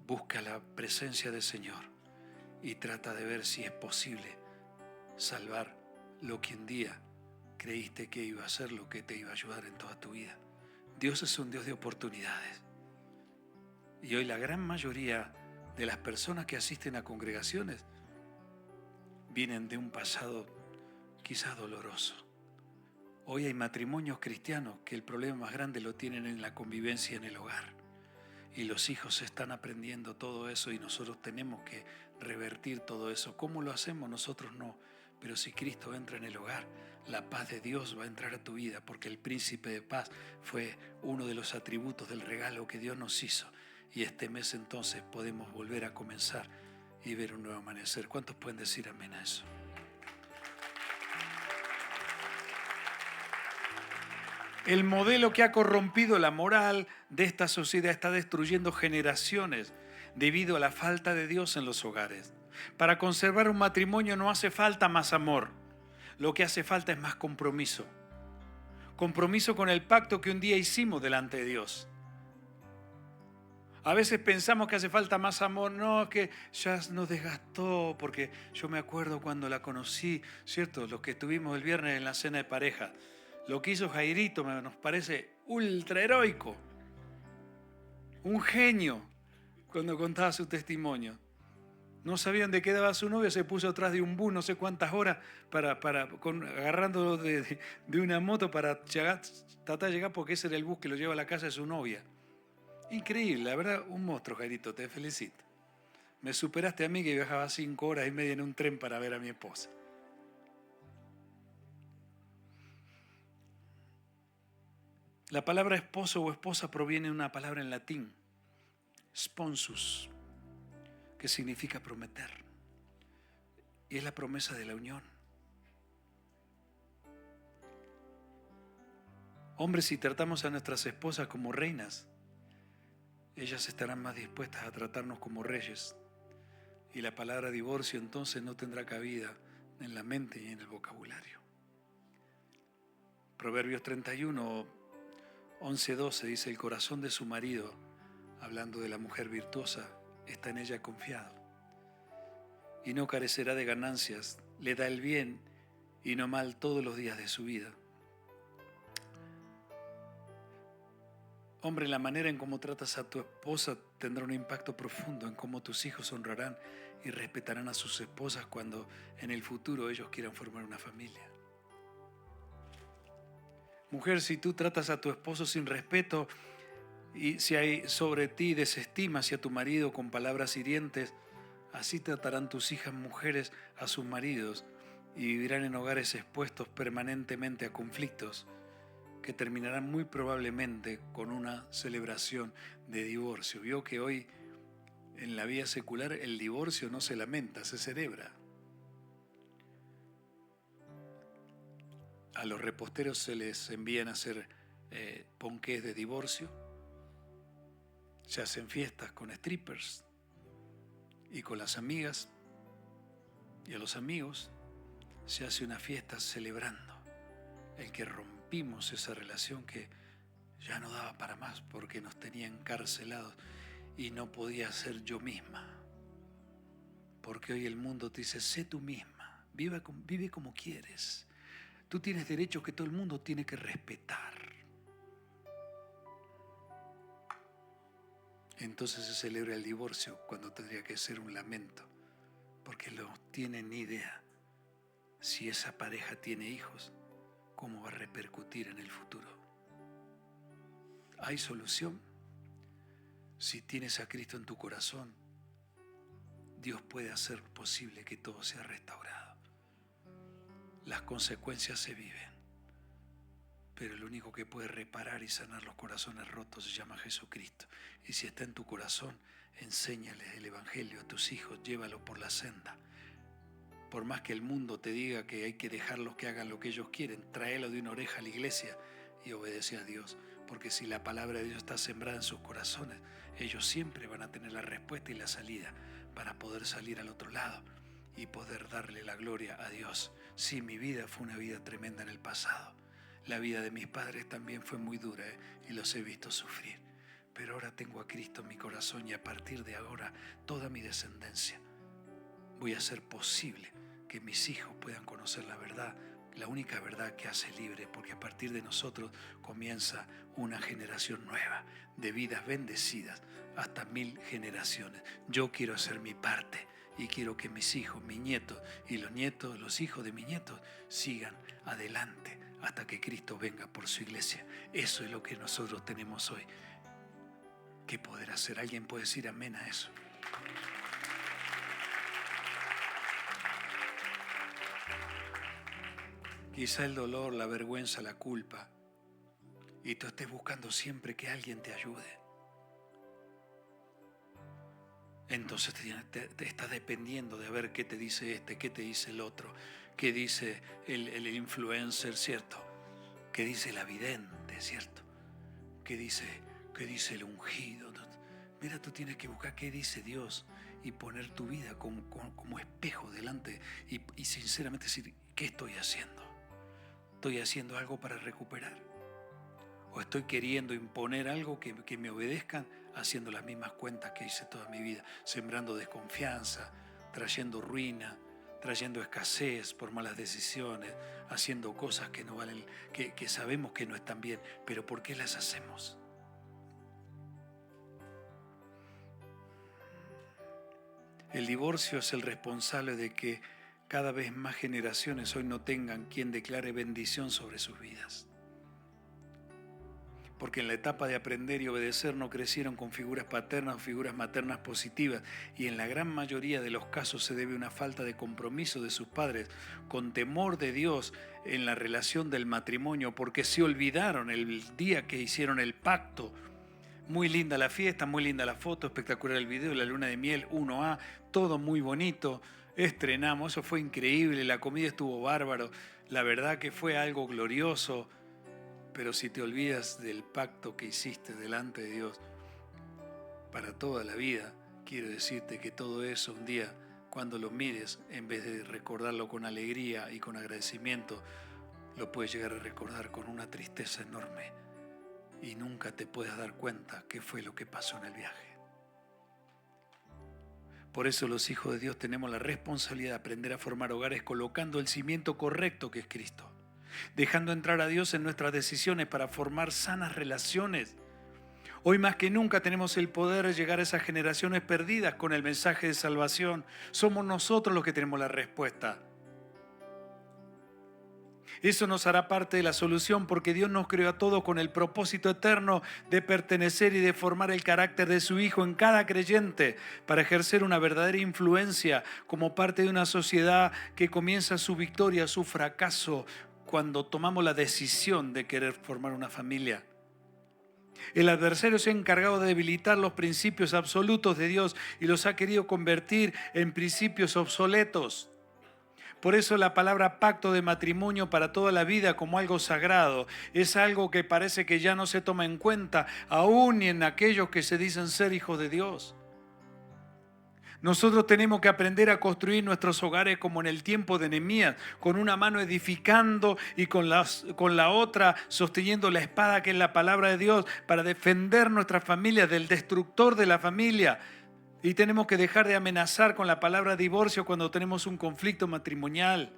busca la presencia del Señor y trata de ver si es posible salvar lo que un día creíste que iba a ser lo que te iba a ayudar en toda tu vida. Dios es un Dios de oportunidades. Y hoy la gran mayoría de las personas que asisten a congregaciones vienen de un pasado quizás doloroso. Hoy hay matrimonios cristianos que el problema más grande lo tienen en la convivencia en el hogar. Y los hijos están aprendiendo todo eso y nosotros tenemos que revertir todo eso. ¿Cómo lo hacemos? Nosotros no. Pero si Cristo entra en el hogar, la paz de Dios va a entrar a tu vida, porque el príncipe de paz fue uno de los atributos del regalo que Dios nos hizo. Y este mes entonces podemos volver a comenzar y ver un nuevo amanecer. ¿Cuántos pueden decir amén a eso? El modelo que ha corrompido la moral de esta sociedad está destruyendo generaciones debido a la falta de Dios en los hogares. Para conservar un matrimonio no hace falta más amor. Lo que hace falta es más compromiso. Compromiso con el pacto que un día hicimos delante de Dios. A veces pensamos que hace falta más amor. No, que ya nos desgastó, porque yo me acuerdo cuando la conocí, ¿cierto? Los que estuvimos el viernes en la cena de pareja. Lo que hizo Jairito nos parece ultra heroico. Un genio cuando contaba su testimonio. No sabían de qué daba su novia, se puso atrás de un bus no sé cuántas horas agarrándolo de una moto para tratar de llegar, porque ese era el bus que lo lleva a la casa de su novia. Increíble, la verdad, un monstruo, Jairito, te felicito. Me superaste a mí, que viajaba 5 horas y media en un tren para ver a mi esposa. La palabra esposo o esposa proviene de una palabra en latín, sponsus, que significa prometer. Y es la promesa de la unión. Hombres, si tratamos a nuestras esposas como reinas, ellas estarán más dispuestas a tratarnos como reyes. Y la palabra divorcio entonces no tendrá cabida en la mente y en el vocabulario. Proverbios 31, 11-12 dice: el corazón de su marido, hablando de la mujer virtuosa, está en ella confiado. Y no carecerá de ganancias, le da el bien y no mal todos los días de su vida. Hombre, la manera en cómo tratas a tu esposa tendrá un impacto profundo en cómo tus hijos honrarán y respetarán a sus esposas cuando en el futuro ellos quieran formar una familia. Mujer, si tú tratas a tu esposo sin respeto y si hay sobre ti desestima hacia tu marido con palabras hirientes, así tratarán tus hijas mujeres a sus maridos y vivirán en hogares expuestos permanentemente a conflictos que terminarán muy probablemente con una celebración de divorcio. Vio que hoy en la vida secular el divorcio no se lamenta, se celebra. A los reposteros se les envían a hacer ponqués de divorcio, se hacen fiestas con strippers y con las amigas, y a los amigos se hace una fiesta celebrando el que rompimos esa relación que ya no daba para más porque nos tenía encarcelados y no podía ser yo misma. Porque hoy el mundo te dice: sé tú misma, vive como quieres. Tú tienes derechos que todo el mundo tiene que respetar. Entonces se celebra el divorcio cuando tendría que ser un lamento, porque no tienen ni idea si esa pareja tiene hijos, cómo va a repercutir en el futuro. ¿Hay solución? Si tienes a Cristo en tu corazón, Dios puede hacer posible que todo sea restaurado. Las consecuencias se viven, pero el único que puede reparar y sanar los corazones rotos se llama Jesucristo. Y si está en tu corazón, enséñales el Evangelio a tus hijos, llévalo por la senda. Por más que el mundo te diga que hay que dejarlos que hagan lo que ellos quieren, tráelo de una oreja a la iglesia y obedece a Dios. Porque si la palabra de Dios está sembrada en sus corazones, ellos siempre van a tener la respuesta y la salida para poder salir al otro lado y poder darle la gloria a Dios. Sí, mi vida fue una vida tremenda en el pasado. La vida de mis padres también fue muy dura, y los he visto sufrir. Pero ahora tengo a Cristo en mi corazón y a partir de ahora toda mi descendencia voy a hacer posible que mis hijos puedan conocer la verdad la única verdad que hace libre, porque a partir de nosotros comienza una generación nueva, de vidas bendecidas hasta 1000 generaciones. Yo quiero hacer mi parte y quiero que mis hijos, mis nietos y los nietos, los hijos de mis nietos sigan adelante hasta que Cristo venga por su iglesia. Eso es lo que nosotros tenemos hoy que poder hacer. ¿Alguien puede decir amén a eso? Quizá el dolor, la vergüenza, la culpa, y tú estés buscando siempre que alguien te ayude. Entonces te estás dependiendo de ver qué te dice este, qué te dice el otro, qué dice el influencer, ¿cierto? ¿Qué dice el vidente, ¿cierto? ¿Qué dice el ungido? Mira, tú tienes que buscar qué dice Dios y poner tu vida como espejo delante y sinceramente decir, ¿qué estoy haciendo? ¿Estoy haciendo algo para recuperar? ¿O estoy queriendo imponer algo que me obedezcan haciendo las mismas cuentas que hice toda mi vida? Sembrando desconfianza, trayendo ruina, trayendo escasez por malas decisiones, haciendo cosas que no valen, que sabemos que no están bien, pero ¿por qué las hacemos? El divorcio es el responsable de que cada vez más generaciones hoy no tengan quien declare bendición sobre sus vidas. Porque en la etapa de aprender y obedecer no crecieron con figuras paternas o figuras maternas positivas, y en la gran mayoría de los casos se debe a una falta de compromiso de sus padres con temor de Dios en la relación del matrimonio, porque se olvidaron el día que hicieron el pacto. Muy linda la fiesta, muy linda la foto, espectacular el video, la luna de miel 1A, todo muy bonito. Estrenamos, eso fue increíble, la comida estuvo bárbaro, la verdad que fue algo glorioso, pero si te olvidas del pacto que hiciste delante de Dios para toda la vida, quiero decirte que todo eso un día, cuando lo mires, en vez de recordarlo con alegría y con agradecimiento, lo puedes llegar a recordar con una tristeza enorme y nunca te puedes dar cuenta qué fue lo que pasó en el viaje. Por eso los hijos de Dios tenemos la responsabilidad de aprender a formar hogares colocando el cimiento correcto que es Cristo, dejando entrar a Dios en nuestras decisiones para formar sanas relaciones. Hoy más que nunca tenemos el poder de llegar a esas generaciones perdidas con el mensaje de salvación. Somos nosotros los que tenemos la respuesta. Eso nos hará parte de la solución porque Dios nos creó a todos con el propósito eterno de pertenecer y de formar el carácter de su Hijo en cada creyente para ejercer una verdadera influencia como parte de una sociedad que comienza su victoria, su fracaso, cuando tomamos la decisión de querer formar una familia. El adversario se ha encargado de debilitar los principios absolutos de Dios y los ha querido convertir en principios obsoletos. Por eso la palabra pacto de matrimonio para toda la vida como algo sagrado es algo que parece que ya no se toma en cuenta, aún en aquellos que se dicen ser hijos de Dios. Nosotros tenemos que aprender a construir nuestros hogares como en el tiempo de Nehemías, con una mano edificando y con la otra sosteniendo la espada que es la palabra de Dios para defender nuestra familia del destructor de la familia. Y tenemos que dejar de amenazar con la palabra divorcio cuando tenemos un conflicto matrimonial.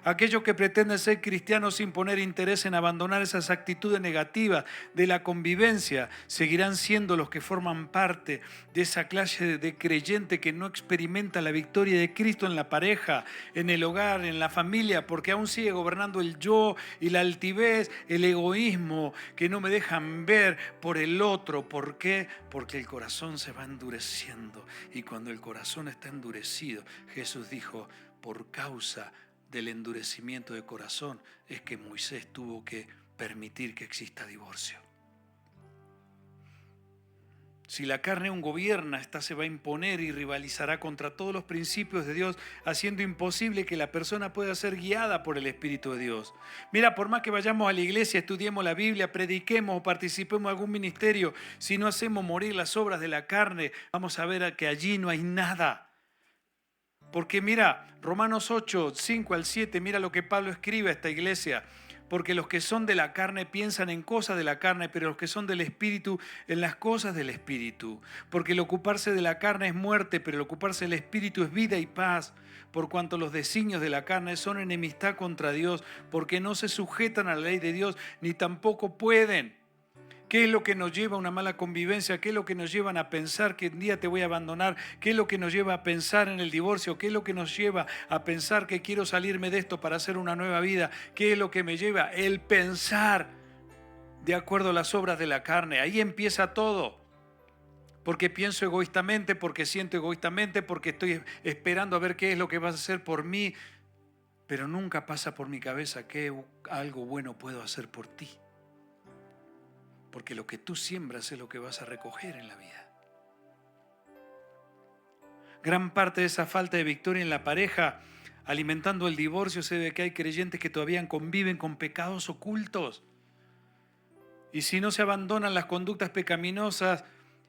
Aquellos que pretenden ser cristianos sin poner interés en abandonar esas actitudes negativas de la convivencia seguirán siendo los que forman parte de esa clase de creyente que no experimenta la victoria de Cristo en la pareja, en el hogar, en la familia, porque aún sigue gobernando el yo y la altivez, el egoísmo que no me dejan ver por el otro. ¿Por qué? Porque el corazón se va endureciendo, y cuando el corazón está endurecido, Jesús dijo, por causa del endurecimiento de corazón es que Moisés tuvo que permitir que exista divorcio. Si la carne aún gobierna, esta se va a imponer y rivalizará contra todos los principios de Dios, haciendo imposible que la persona pueda ser guiada por el Espíritu de Dios. Mira, por más que vayamos a la iglesia, estudiemos la Biblia, prediquemos o participemos en algún ministerio, si no hacemos morir las obras de la carne, vamos a ver que allí no hay nada. Porque mira, Romanos 8, 5 al 7, mira lo que Pablo escribe a esta iglesia. Porque los que son de la carne piensan en cosas de la carne, pero los que son del Espíritu en las cosas del Espíritu. Porque el ocuparse de la carne es muerte, pero el ocuparse del Espíritu es vida y paz. Por cuanto los designios de la carne son enemistad contra Dios, porque no se sujetan a la ley de Dios, ni tampoco pueden. ¿Qué es lo que nos lleva a una mala convivencia? ¿Qué es lo que nos lleva a pensar que un día te voy a abandonar? ¿Qué es lo que nos lleva a pensar en el divorcio? ¿Qué es lo que nos lleva a pensar que quiero salirme de esto para hacer una nueva vida? ¿Qué es lo que me lleva? El pensar de acuerdo a las obras de la carne. Ahí empieza todo. Porque pienso egoístamente, porque siento egoístamente, porque estoy esperando a ver qué es lo que vas a hacer por mí. Pero nunca pasa por mi cabeza que algo bueno puedo hacer por ti. Porque lo que tú siembras es lo que vas a recoger en la vida. Gran parte de esa falta de victoria en la pareja, alimentando el divorcio, se debe que hay creyentes que todavía conviven con pecados ocultos. Y si no se abandonan las conductas pecaminosas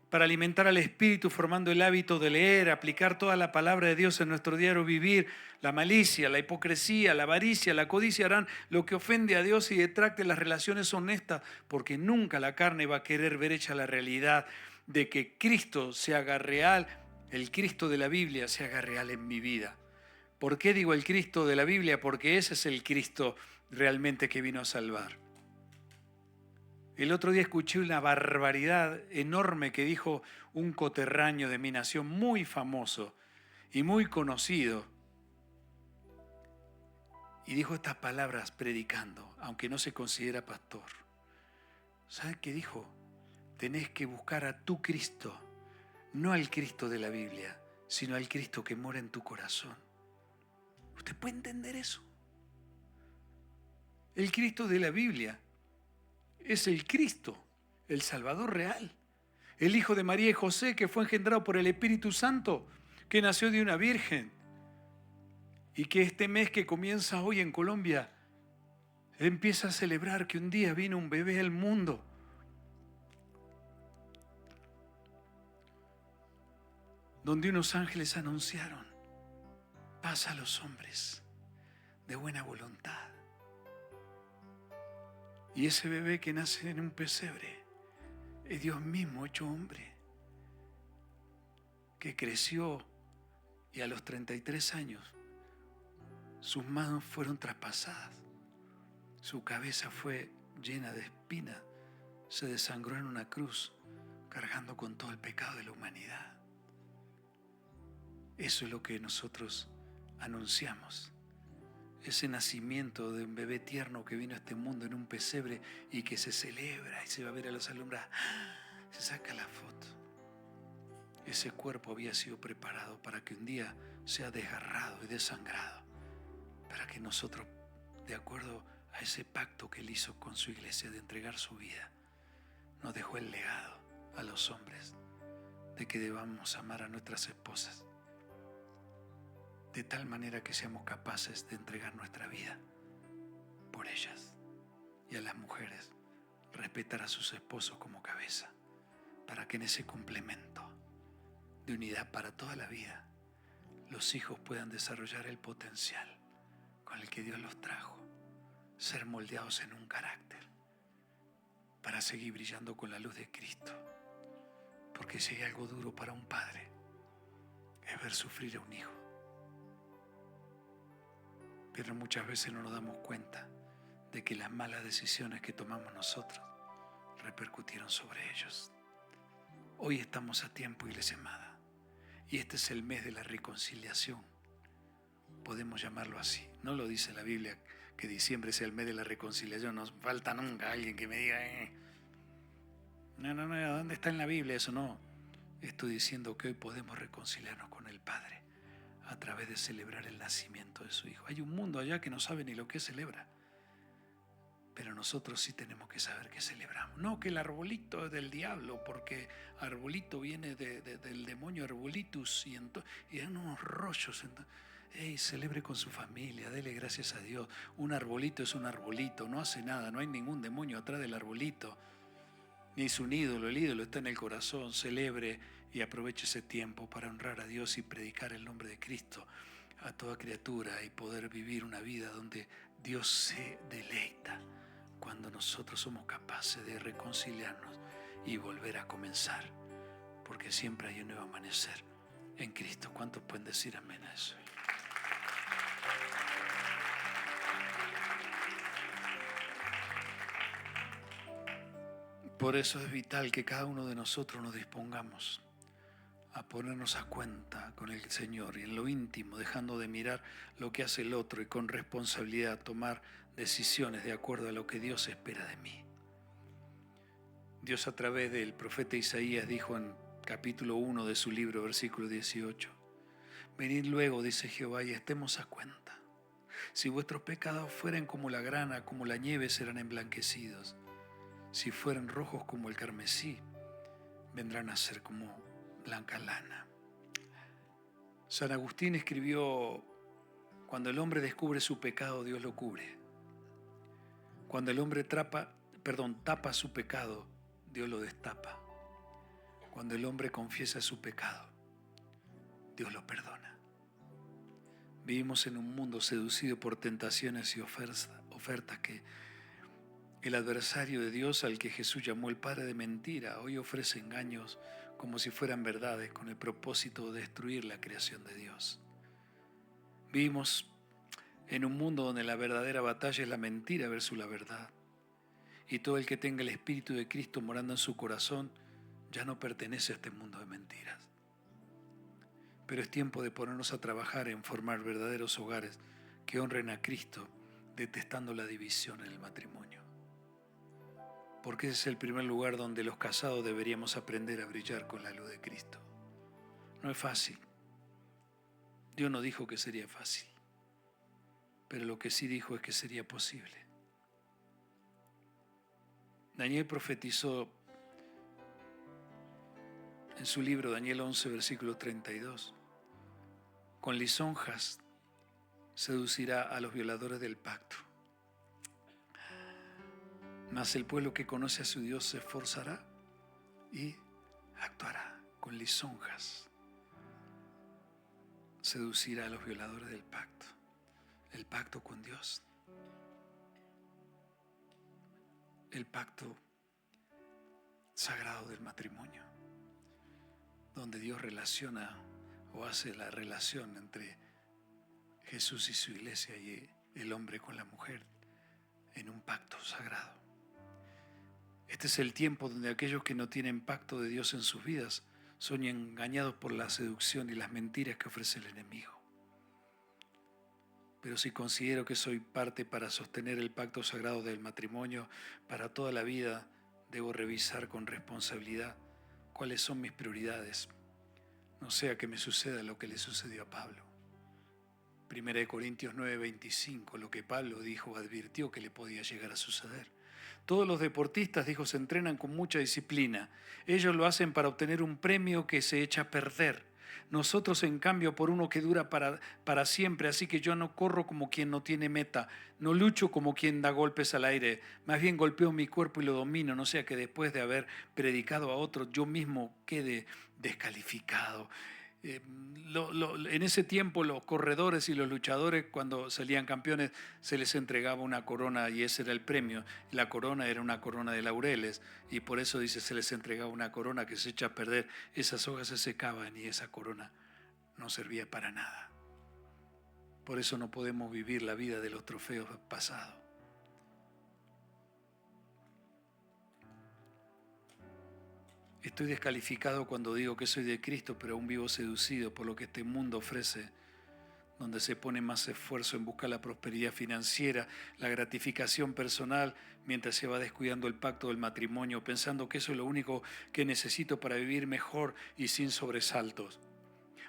para alimentar al espíritu, formando el hábito de leer, aplicar toda la palabra de Dios en nuestro diario vivir, la malicia, la hipocresía, la avaricia, la codicia harán lo que ofende a Dios y detracte las relaciones honestas, porque nunca la carne va a querer ver hecha la realidad de que Cristo se haga real, el Cristo de la Biblia se haga real en mi vida. ¿Por qué digo el Cristo de la Biblia? Porque ese es el Cristo realmente que vino a salvar. El otro día escuché una barbaridad enorme que dijo un coterráneo de mi nación muy famoso y muy conocido. Y dijo estas palabras predicando, aunque no se considera pastor. ¿Sabes qué dijo? Tenés que buscar a tu Cristo, no al Cristo de la Biblia, sino al Cristo que mora en tu corazón. ¿Usted puede entender eso? El Cristo de la Biblia es el Cristo, el Salvador real, el Hijo de María y José, que fue engendrado por el Espíritu Santo, que nació de una virgen y que este mes que comienza hoy en Colombia empieza a celebrar que un día vino un bebé al mundo. Donde unos ángeles anunciaron paz a los hombres de buena voluntad. Y ese bebé que nace en un pesebre es Dios mismo hecho hombre, que creció y a los 33 años sus manos fueron traspasadas, su cabeza fue llena de espinas, se desangró en una cruz cargando con todo el pecado de la humanidad. Eso es lo que nosotros anunciamos. Ese nacimiento de un bebé tierno que vino a este mundo en un pesebre y que se celebra y se va a ver a los alumbrados. Se saca la foto. Ese cuerpo había sido preparado para que un día sea desgarrado y desangrado, para que nosotros, de acuerdo a ese pacto que él hizo con su iglesia de entregar su vida, nos dejó el legado a los hombres de que debamos amar a nuestras esposas de tal manera que seamos capaces de entregar nuestra vida por ellas, y a las mujeres respetar a sus esposos como cabeza, para que en ese complemento de unidad para toda la vida los hijos puedan desarrollar el potencial con el que Dios los trajo, ser moldeados en un carácter para seguir brillando con la luz de Cristo. Porque si hay algo duro para un padre es ver sufrir a un hijo. Pero muchas veces no nos damos cuenta de que las malas decisiones que tomamos nosotros repercutieron sobre ellos. Hoy estamos a tiempo, iglesia amada, y este es el mes de la reconciliación. Podemos llamarlo así. No lo dice la Biblia que diciembre sea el mes de la reconciliación. No falta nunca alguien que me diga No, ¿dónde está en la Biblia eso? No, estoy diciendo que hoy podemos reconciliarnos con el Padre a través de celebrar el nacimiento de su Hijo. Hay un mundo allá que no sabe ni lo que celebra, pero nosotros sí tenemos que saber qué celebramos. No que el arbolito es del diablo, porque arbolito viene del demonio arbolitus y en unos rollos. Celebre con su familia, dele gracias a Dios. Un arbolito es un arbolito, no hace nada, no hay ningún demonio atrás del arbolito, ni es un ídolo, el ídolo está en el corazón. Celebre y aproveche ese tiempo para honrar a Dios y predicar el nombre de Cristo a toda criatura y poder vivir una vida donde Dios se deleita cuando nosotros somos capaces de reconciliarnos y volver a comenzar, porque siempre hay un nuevo amanecer en Cristo. ¿Cuántos pueden decir amén a eso? Por eso es vital que cada uno de nosotros nos dispongamos a ponernos a cuenta con el Señor y en lo íntimo, dejando de mirar lo que hace el otro y con responsabilidad tomar decisiones de acuerdo a lo que Dios espera de mí. Dios a través del profeta Isaías dijo en capítulo 1 de su libro, versículo 18, venid luego, dice Jehová, y estemos a cuenta. Si vuestros pecados fueren como la grana, como la nieve, serán emblanquecidos. Si fueren rojos como el carmesí, vendrán a ser como blanca lana. San Agustín escribió, cuando el hombre descubre su pecado, Dios lo cubre. Cuando el hombre tapa su pecado, Dios lo destapa. Cuando el hombre confiesa su pecado, Dios lo perdona. Vivimos en un mundo seducido por tentaciones y ofertas que el adversario de Dios, al que Jesús llamó el padre de mentira, hoy ofrece engaños como si fueran verdades con el propósito de destruir la creación de Dios. Vivimos en un mundo donde la verdadera batalla es la mentira versus la verdad. Y todo el que tenga el Espíritu de Cristo morando en su corazón ya no pertenece a este mundo de mentiras. Pero es tiempo de ponernos a trabajar en formar verdaderos hogares que honren a Cristo, detestando la división en el matrimonio. Porque ese es el primer lugar donde los casados deberíamos aprender a brillar con la luz de Cristo. No es fácil. Dios no dijo que sería fácil, pero lo que sí dijo es que sería posible. Daniel profetizó en su libro Daniel 11, versículo 32. Con lisonjas seducirá a los violadores del pacto. Mas el pueblo que conoce a su Dios se esforzará y actuará. Con lisonjas seducirá a los violadores del pacto. El pacto con Dios. El pacto sagrado del matrimonio, donde Dios relaciona o hace la relación entre Jesús y su iglesia y el hombre con la mujer en un pacto sagrado. Este es el tiempo donde aquellos que no tienen pacto de Dios en sus vidas son engañados por la seducción y las mentiras que ofrece el enemigo. Pero si considero que soy parte para sostener el pacto sagrado del matrimonio para toda la vida, debo revisar con responsabilidad cuáles son mis prioridades. No sea que me suceda lo que le sucedió a Pablo. 1 Corintios 9:25, lo que Pablo dijo, advirtió que le podía llegar a suceder. Todos los deportistas, dijo, se entrenan con mucha disciplina. Ellos lo hacen para obtener un premio que se echa a perder. Nosotros, en cambio, por uno que dura para siempre. Así que yo no corro como quien no tiene meta, no lucho como quien da golpes al aire. Más bien golpeo mi cuerpo y lo domino, no sea que después de haber predicado a otros, yo mismo quede descalificado. En ese tiempo los corredores y los luchadores, cuando salían campeones, se les entregaba una corona y ese era el premio. La corona era una corona de laureles y por eso dice se les entregaba una corona que se echa a perder. Esas hojas se secaban y esa corona no servía para nada. Por eso no podemos vivir la vida de los trofeos pasados. Estoy descalificado cuando digo que soy de Cristo, pero aún vivo seducido por lo que este mundo ofrece, donde se pone más esfuerzo en buscar la prosperidad financiera, la gratificación personal, mientras se va descuidando el pacto del matrimonio, pensando que eso es lo único que necesito para vivir mejor y sin sobresaltos.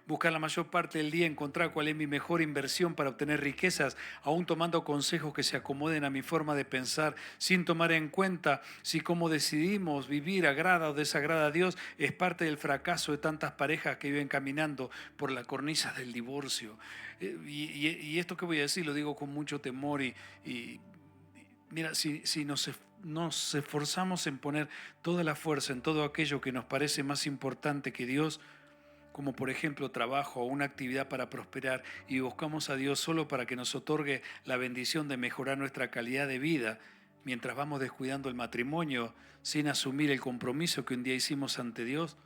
Buscar la mayor parte del día encontrar cuál es mi mejor inversión para obtener riquezas, aún tomando consejos que se acomoden a mi forma de pensar, sin tomar en cuenta si cómo decidimos vivir agrada o desagrada a Dios, es parte del fracaso de tantas parejas que viven caminando por la cornisa del divorcio. Y esto que voy a decir lo digo con mucho temor y mira, si nos esforzamos en poner toda la fuerza en todo aquello que nos parece más importante que Dios, como por ejemplo trabajo o una actividad para prosperar, y buscamos a Dios solo para que nos otorgue la bendición de mejorar nuestra calidad de vida, mientras vamos descuidando el matrimonio sin asumir el compromiso que un día hicimos ante Dios,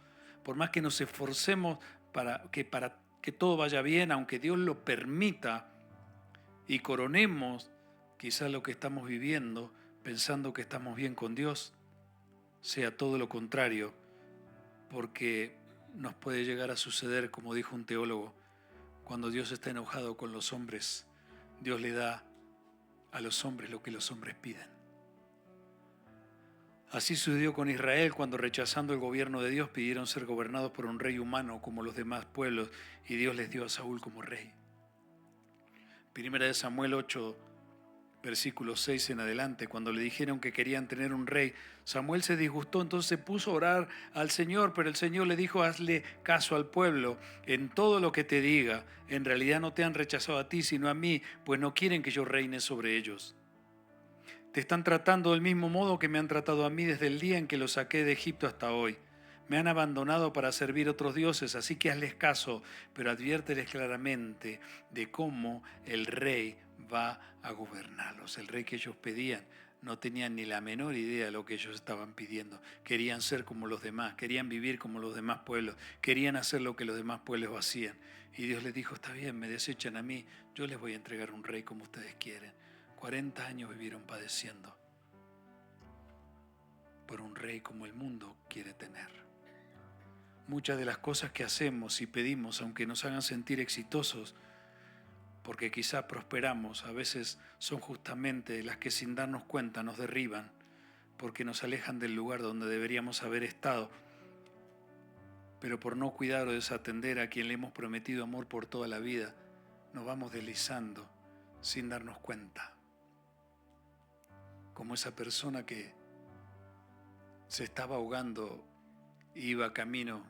por más que nos esforcemos para que todo vaya bien, aunque Dios lo permita, y coronemos quizás lo que estamos viviendo pensando que estamos bien con Dios, sea todo lo contrario, porque nos puede llegar a suceder, como dijo un teólogo, cuando Dios está enojado con los hombres, Dios le da a los hombres lo que los hombres piden. Así sucedió con Israel cuando, rechazando el gobierno de Dios, pidieron ser gobernados por un rey humano como los demás pueblos, y Dios les dio a Saúl como rey. Primera de Samuel 8, versículo 6 en adelante, cuando le dijeron que querían tener un rey, Samuel se disgustó, entonces se puso a orar al Señor, pero el Señor le dijo: hazle caso al pueblo en todo lo que te diga. En realidad no te han rechazado a ti, sino a mí, pues no quieren que yo reine sobre ellos. Te están tratando del mismo modo que me han tratado a mí desde el día en que los saqué de Egipto hasta hoy. Me han abandonado para servir otros dioses, así que hazles caso, pero adviérteles claramente de cómo el rey va a gobernarlos. El rey que ellos pedían no tenían ni la menor idea de lo que ellos estaban pidiendo. Querían ser como los demás, querían vivir como los demás pueblos, querían hacer lo que los demás pueblos hacían. Y Dios les dijo: está bien, me desechan a mí, yo les voy a entregar un rey como ustedes quieren. 40 años vivieron padeciendo por un rey como el mundo quiere tener. Muchas de las cosas que hacemos y pedimos, aunque nos hagan sentir exitosos, porque quizá prosperamos, a veces son justamente las que sin darnos cuenta nos derriban, porque nos alejan del lugar donde deberíamos haber estado, pero por no cuidar o desatender a quien le hemos prometido amor por toda la vida, nos vamos deslizando sin darnos cuenta. Como esa persona que se estaba ahogando e iba camino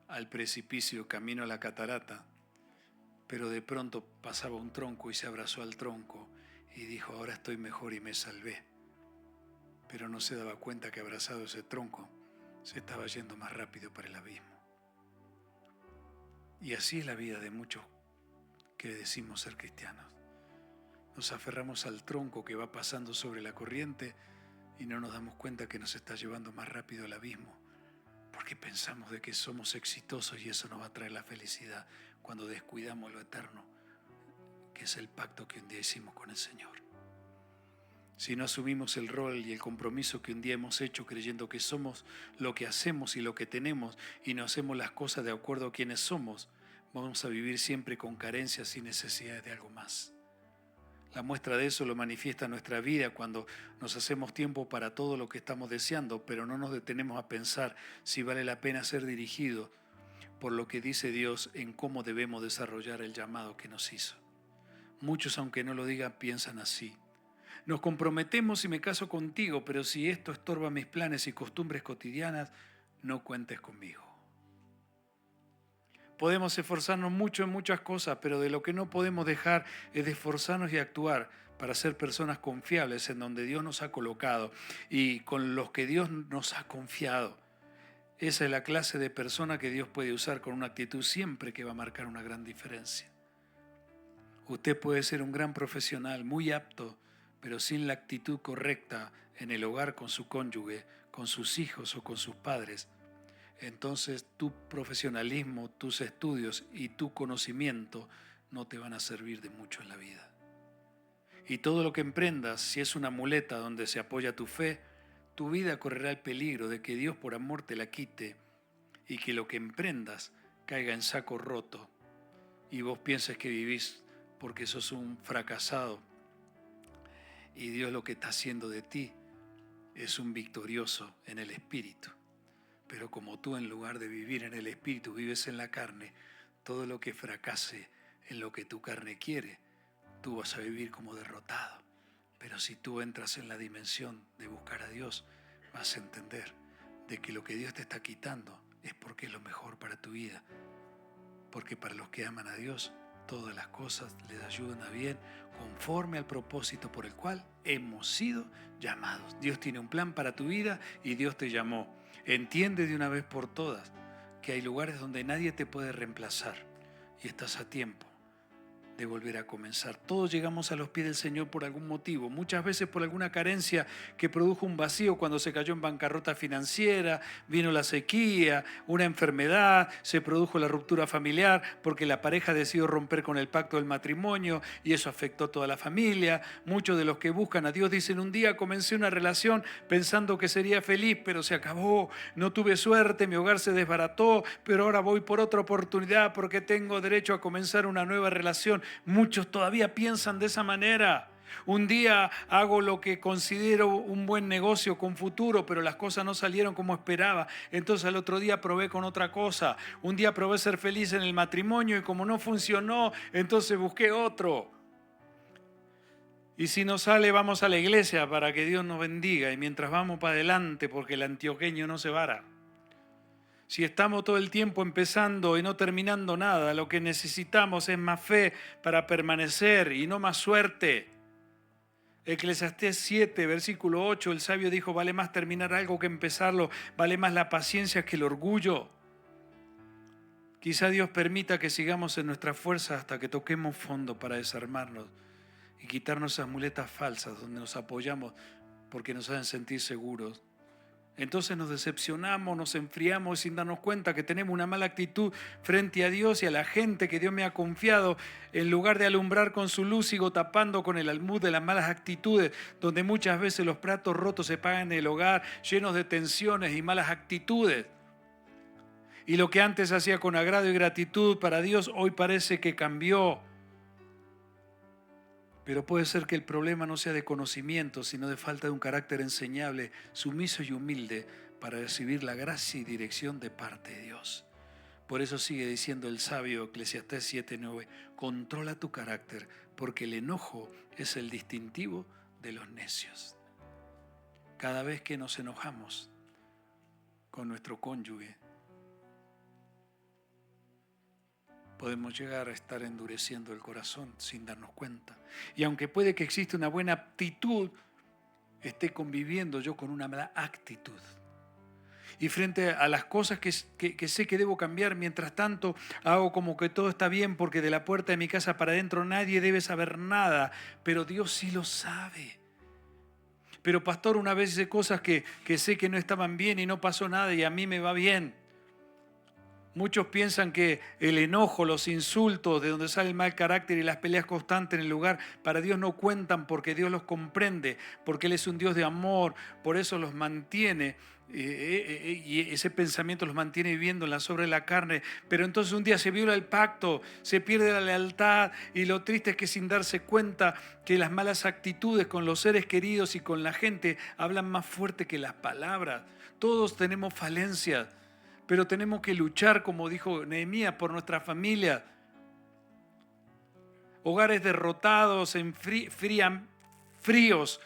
al precipicio, camino a la catarata, pero de pronto pasaba un tronco y se abrazó al tronco y dijo: ahora estoy mejor y me salvé. Pero no se daba cuenta que abrazado ese tronco se estaba yendo más rápido para el abismo. Y así es la vida de muchos que decimos ser cristianos. Nos aferramos al tronco que va pasando sobre la corriente y no nos damos cuenta que nos está llevando más rápido al abismo, porque pensamos de que somos exitosos y eso nos va a traer la felicidad, cuando descuidamos lo eterno, que es el pacto que un día hicimos con el Señor. Si no asumimos el rol y el compromiso que un día hemos hecho creyendo que somos lo que hacemos y lo que tenemos, y no hacemos las cosas de acuerdo a quienes somos, vamos a vivir siempre con carencias y necesidades de algo más. La muestra de eso lo manifiesta nuestra vida cuando nos hacemos tiempo para todo lo que estamos deseando, pero no nos detenemos a pensar si vale la pena ser dirigidos por lo que dice Dios en cómo debemos desarrollar el llamado que nos hizo. Muchos, aunque no lo digan, piensan así. Nos comprometemos y me caso contigo, pero si esto estorba mis planes y costumbres cotidianas, no cuentes conmigo. Podemos esforzarnos mucho en muchas cosas, pero de lo que no podemos dejar es de esforzarnos y actuar para ser personas confiables en donde Dios nos ha colocado y con los que Dios nos ha confiado. Esa es la clase de persona que Dios puede usar con una actitud siempre que va a marcar una gran diferencia. Usted puede ser un gran profesional, muy apto, pero sin la actitud correcta en el hogar con su cónyuge, con sus hijos o con sus padres. Entonces tu profesionalismo, tus estudios y tu conocimiento no te van a servir de mucho en la vida. Y todo lo que emprendas, si es una muleta donde se apoya tu fe, tu vida correrá el peligro de que Dios por amor te la quite y que lo que emprendas caiga en saco roto y vos pienses que vivís porque sos un fracasado y Dios lo que está haciendo de ti es un victorioso en el espíritu. Pero como tú, en lugar de vivir en el espíritu, vives en la carne, todo lo que fracase en lo que tu carne quiere, tú vas a vivir como derrotado. Pero si tú entras en la dimensión de buscar a Dios, vas a entender de que lo que Dios te está quitando es porque es lo mejor para tu vida. Porque para los que aman a Dios, todas las cosas les ayudan a bien, conforme al propósito por el cual hemos sido llamados. Dios tiene un plan para tu vida y Dios te llamó. Entiende de una vez por todas que hay lugares donde nadie te puede reemplazar y estás a tiempo de volver a comenzar. Todos llegamos a los pies del Señor por algún motivo, muchas veces por alguna carencia que produjo un vacío cuando se cayó en bancarrota financiera, vino la sequía, una enfermedad, se produjo la ruptura familiar porque la pareja decidió romper con el pacto del matrimonio y eso afectó a toda la familia. Muchos de los que buscan a Dios dicen: un día comencé una relación pensando que sería feliz, pero se acabó, no tuve suerte, mi hogar se desbarató, pero ahora voy por otra oportunidad porque tengo derecho a comenzar una nueva relación. Muchos todavía piensan de esa manera. Un día hago lo que considero un buen negocio con futuro, pero las cosas no salieron como esperaba. Entonces al otro día probé con otra cosa. Un día probé ser feliz en el matrimonio y como no funcionó, entonces busqué otro. Y si no sale, vamos a la iglesia para que Dios nos bendiga. Y mientras vamos para adelante, porque el antioqueño no se vara. Si estamos todo el tiempo empezando y no terminando nada, lo que necesitamos es más fe para permanecer y no más suerte. Eclesiastés 7, versículo 8, el sabio dijo: vale más terminar algo que empezarlo, vale más la paciencia que el orgullo. Quizá Dios permita que sigamos en nuestra fuerza hasta que toquemos fondo para desarmarnos y quitarnos esas muletas falsas donde nos apoyamos porque nos hacen sentir seguros. Entonces nos decepcionamos, nos enfriamos sin darnos cuenta que tenemos una mala actitud frente a Dios y a la gente que Dios me ha confiado. En lugar de alumbrar con su luz, sigo tapando con el almud de las malas actitudes, donde muchas veces los platos rotos se pagan en el hogar, llenos de tensiones y malas actitudes. Y lo que antes hacía con agrado y gratitud para Dios, hoy parece que cambió. Pero puede ser que el problema no sea de conocimiento, sino de falta de un carácter enseñable, sumiso y humilde para recibir la gracia y dirección de parte de Dios. Por eso sigue diciendo el sabio Eclesiastés 7:9, controla tu carácter, porque el enojo es el distintivo de los necios. Cada vez que nos enojamos con nuestro cónyuge, podemos llegar a estar endureciendo el corazón sin darnos cuenta. Y aunque puede que exista una buena actitud, esté conviviendo yo con una mala actitud. Y frente a las cosas que sé que debo cambiar, mientras tanto hago como que todo está bien porque de la puerta de mi casa para adentro nadie debe saber nada, pero Dios sí lo sabe. Pero pastor, una vez hice cosas que sé que no estaban bien y no pasó nada y a mí me va bien. Muchos piensan que el enojo, los insultos, de donde sale el mal carácter y las peleas constantes en el lugar, para Dios no cuentan porque Dios los comprende, porque Él es un Dios de amor, por eso los mantiene y ese pensamiento los mantiene viviendo en la sobre la carne. Pero entonces un día se viola el pacto, se pierde la lealtad y lo triste es que sin darse cuenta que las malas actitudes con los seres queridos y con la gente hablan más fuerte que las palabras. Todos tenemos falencias. Pero tenemos que luchar, como dijo Nehemías, por nuestra familia. Hogares derrotados, fríos,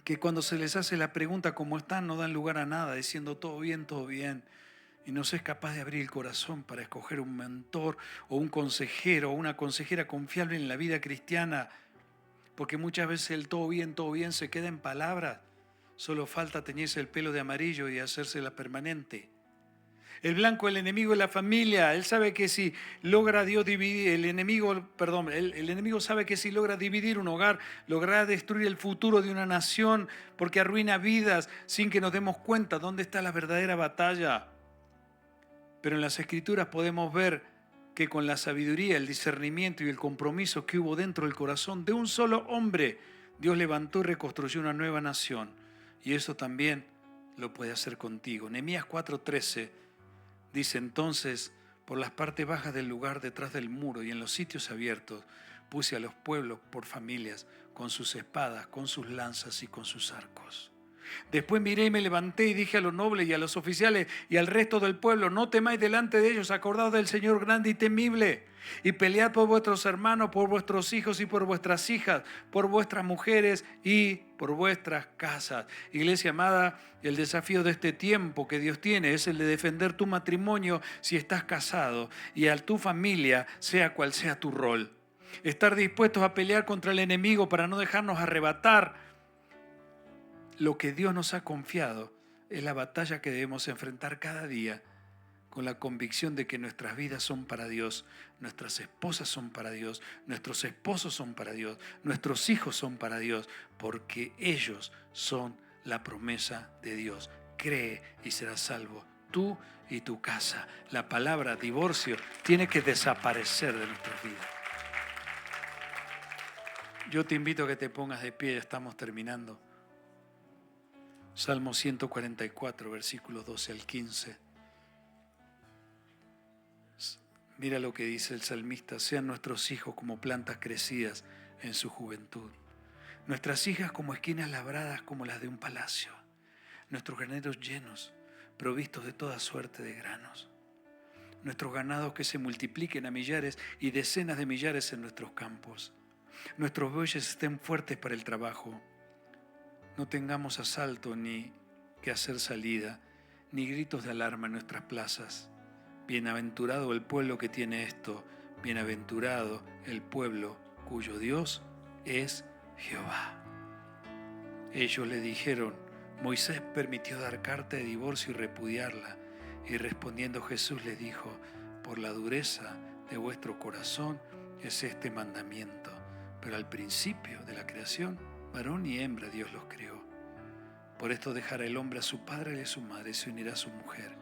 que cuando se les hace la pregunta cómo están, no dan lugar a nada, diciendo todo bien, todo bien. Y no se es capaz de abrir el corazón para escoger un mentor o un consejero o una consejera confiable en la vida cristiana. Porque muchas veces el todo bien se queda en palabras. Solo falta teñirse el pelo de amarillo y hacérsela permanente. El blanco, el enemigo de la familia. Él sabe que si logra Dios dividir, el enemigo sabe que si logra dividir un hogar, logrará destruir el futuro de una nación, porque arruina vidas sin que nos demos cuenta dónde está la verdadera batalla. Pero en las Escrituras podemos ver que con la sabiduría, el discernimiento y el compromiso que hubo dentro del corazón de un solo hombre, Dios levantó y reconstruyó una nueva nación. Y eso también lo puede hacer contigo. Nehemías 4:13 dice: entonces, por las partes bajas del lugar detrás del muro y en los sitios abiertos, puse a los pueblos por familias, con sus espadas, con sus lanzas y con sus arcos. Después miré y me levanté y dije a los nobles y a los oficiales y al resto del pueblo: no temáis delante de ellos, acordaos del Señor grande y temible, y pelead por vuestros hermanos, por vuestros hijos y por vuestras hijas, por vuestras mujeres y por vuestras casas. Iglesia amada, el desafío de este tiempo que Dios tiene es el de defender tu matrimonio si estás casado y a tu familia, sea cual sea tu rol. Estar dispuestos a pelear contra el enemigo para no dejarnos arrebatar lo que Dios nos ha confiado es la batalla que debemos enfrentar cada día con la convicción de que nuestras vidas son para Dios, nuestras esposas son para Dios, nuestros esposos son para Dios, nuestros hijos son para Dios, porque ellos son la promesa de Dios. Cree y serás salvo, tú y tu casa. La palabra divorcio tiene que desaparecer de nuestras vidas. Yo te invito a que te pongas de pie, ya estamos terminando. Salmo 144, versículos 12 al 15. Mira lo que dice el salmista: sean nuestros hijos como plantas crecidas en su juventud, nuestras hijas como esquinas labradas como las de un palacio, nuestros graneros llenos, provistos de toda suerte de granos, nuestros ganados que se multipliquen a millares y decenas de millares en nuestros campos, nuestros bueyes estén fuertes para el trabajo, no tengamos asalto ni que hacer salida, ni gritos de alarma en nuestras plazas. Bienaventurado el pueblo que tiene esto, bienaventurado el pueblo cuyo Dios es Jehová. Ellos le dijeron: Moisés permitió dar carta de divorcio y repudiarla. Y respondiendo Jesús les dijo: por la dureza de vuestro corazón es este mandamiento. Pero al principio de la creación, varón y hembra Dios los creó. Por esto dejará el hombre a su padre y a su madre, y se unirá a su mujer,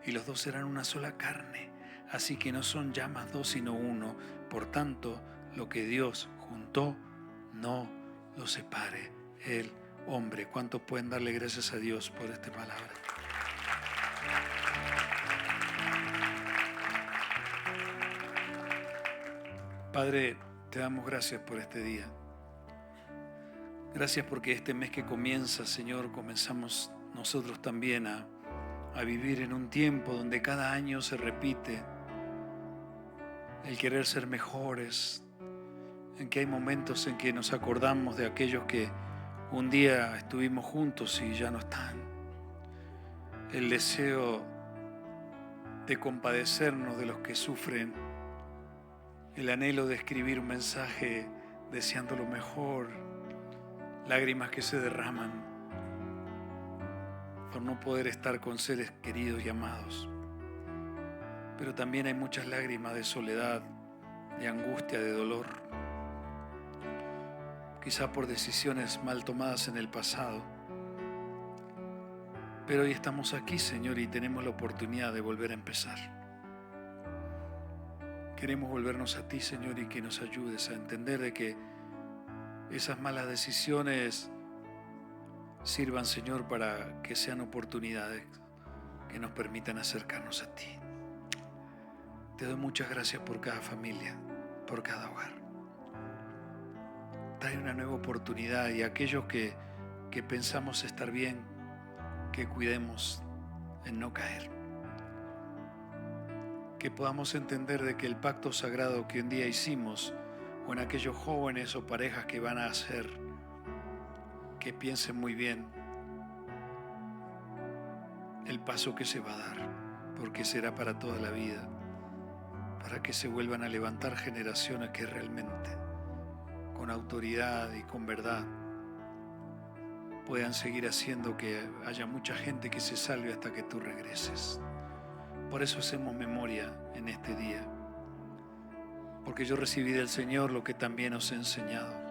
y los dos serán una sola carne. Así que no son ya más dos, sino uno. Por tanto, lo que Dios juntó, no lo separe el hombre. ¿Cuántos pueden darle gracias a Dios por esta palabra? Padre, te damos gracias por este día. Gracias porque este mes que comienza, Señor, comenzamos nosotros también a vivir en un tiempo donde cada año se repite el querer ser mejores, en que hay momentos en que nos acordamos de aquellos que un día estuvimos juntos y ya no están. El deseo de compadecernos de los que sufren, el anhelo de escribir un mensaje deseando lo mejor, lágrimas que se derraman por no poder estar con seres queridos y amados. Pero también hay muchas lágrimas de soledad, de angustia, de dolor, quizá por decisiones mal tomadas en el pasado. Pero hoy estamos aquí, Señor, y tenemos la oportunidad de volver a empezar. Queremos volvernos a ti, Señor, y que nos ayudes a entender de que esas malas decisiones sirvan, Señor, para que sean oportunidades que nos permitan acercarnos a ti. Te doy muchas gracias por cada familia, por cada hogar. Trae una nueva oportunidad, y aquellos que pensamos estar bien, que cuidemos en no caer. Que podamos entender de que el pacto sagrado que un día hicimos, o en aquellos jóvenes o parejas que van a hacer, que piensen muy bien el paso que se va a dar, porque será para toda la vida, para que se vuelvan a levantar generaciones que realmente, con autoridad y con verdad, puedan seguir haciendo que haya mucha gente que se salve hasta que tú regreses. Por eso hacemos memoria en este día, porque yo recibí del Señor lo que también os he enseñado.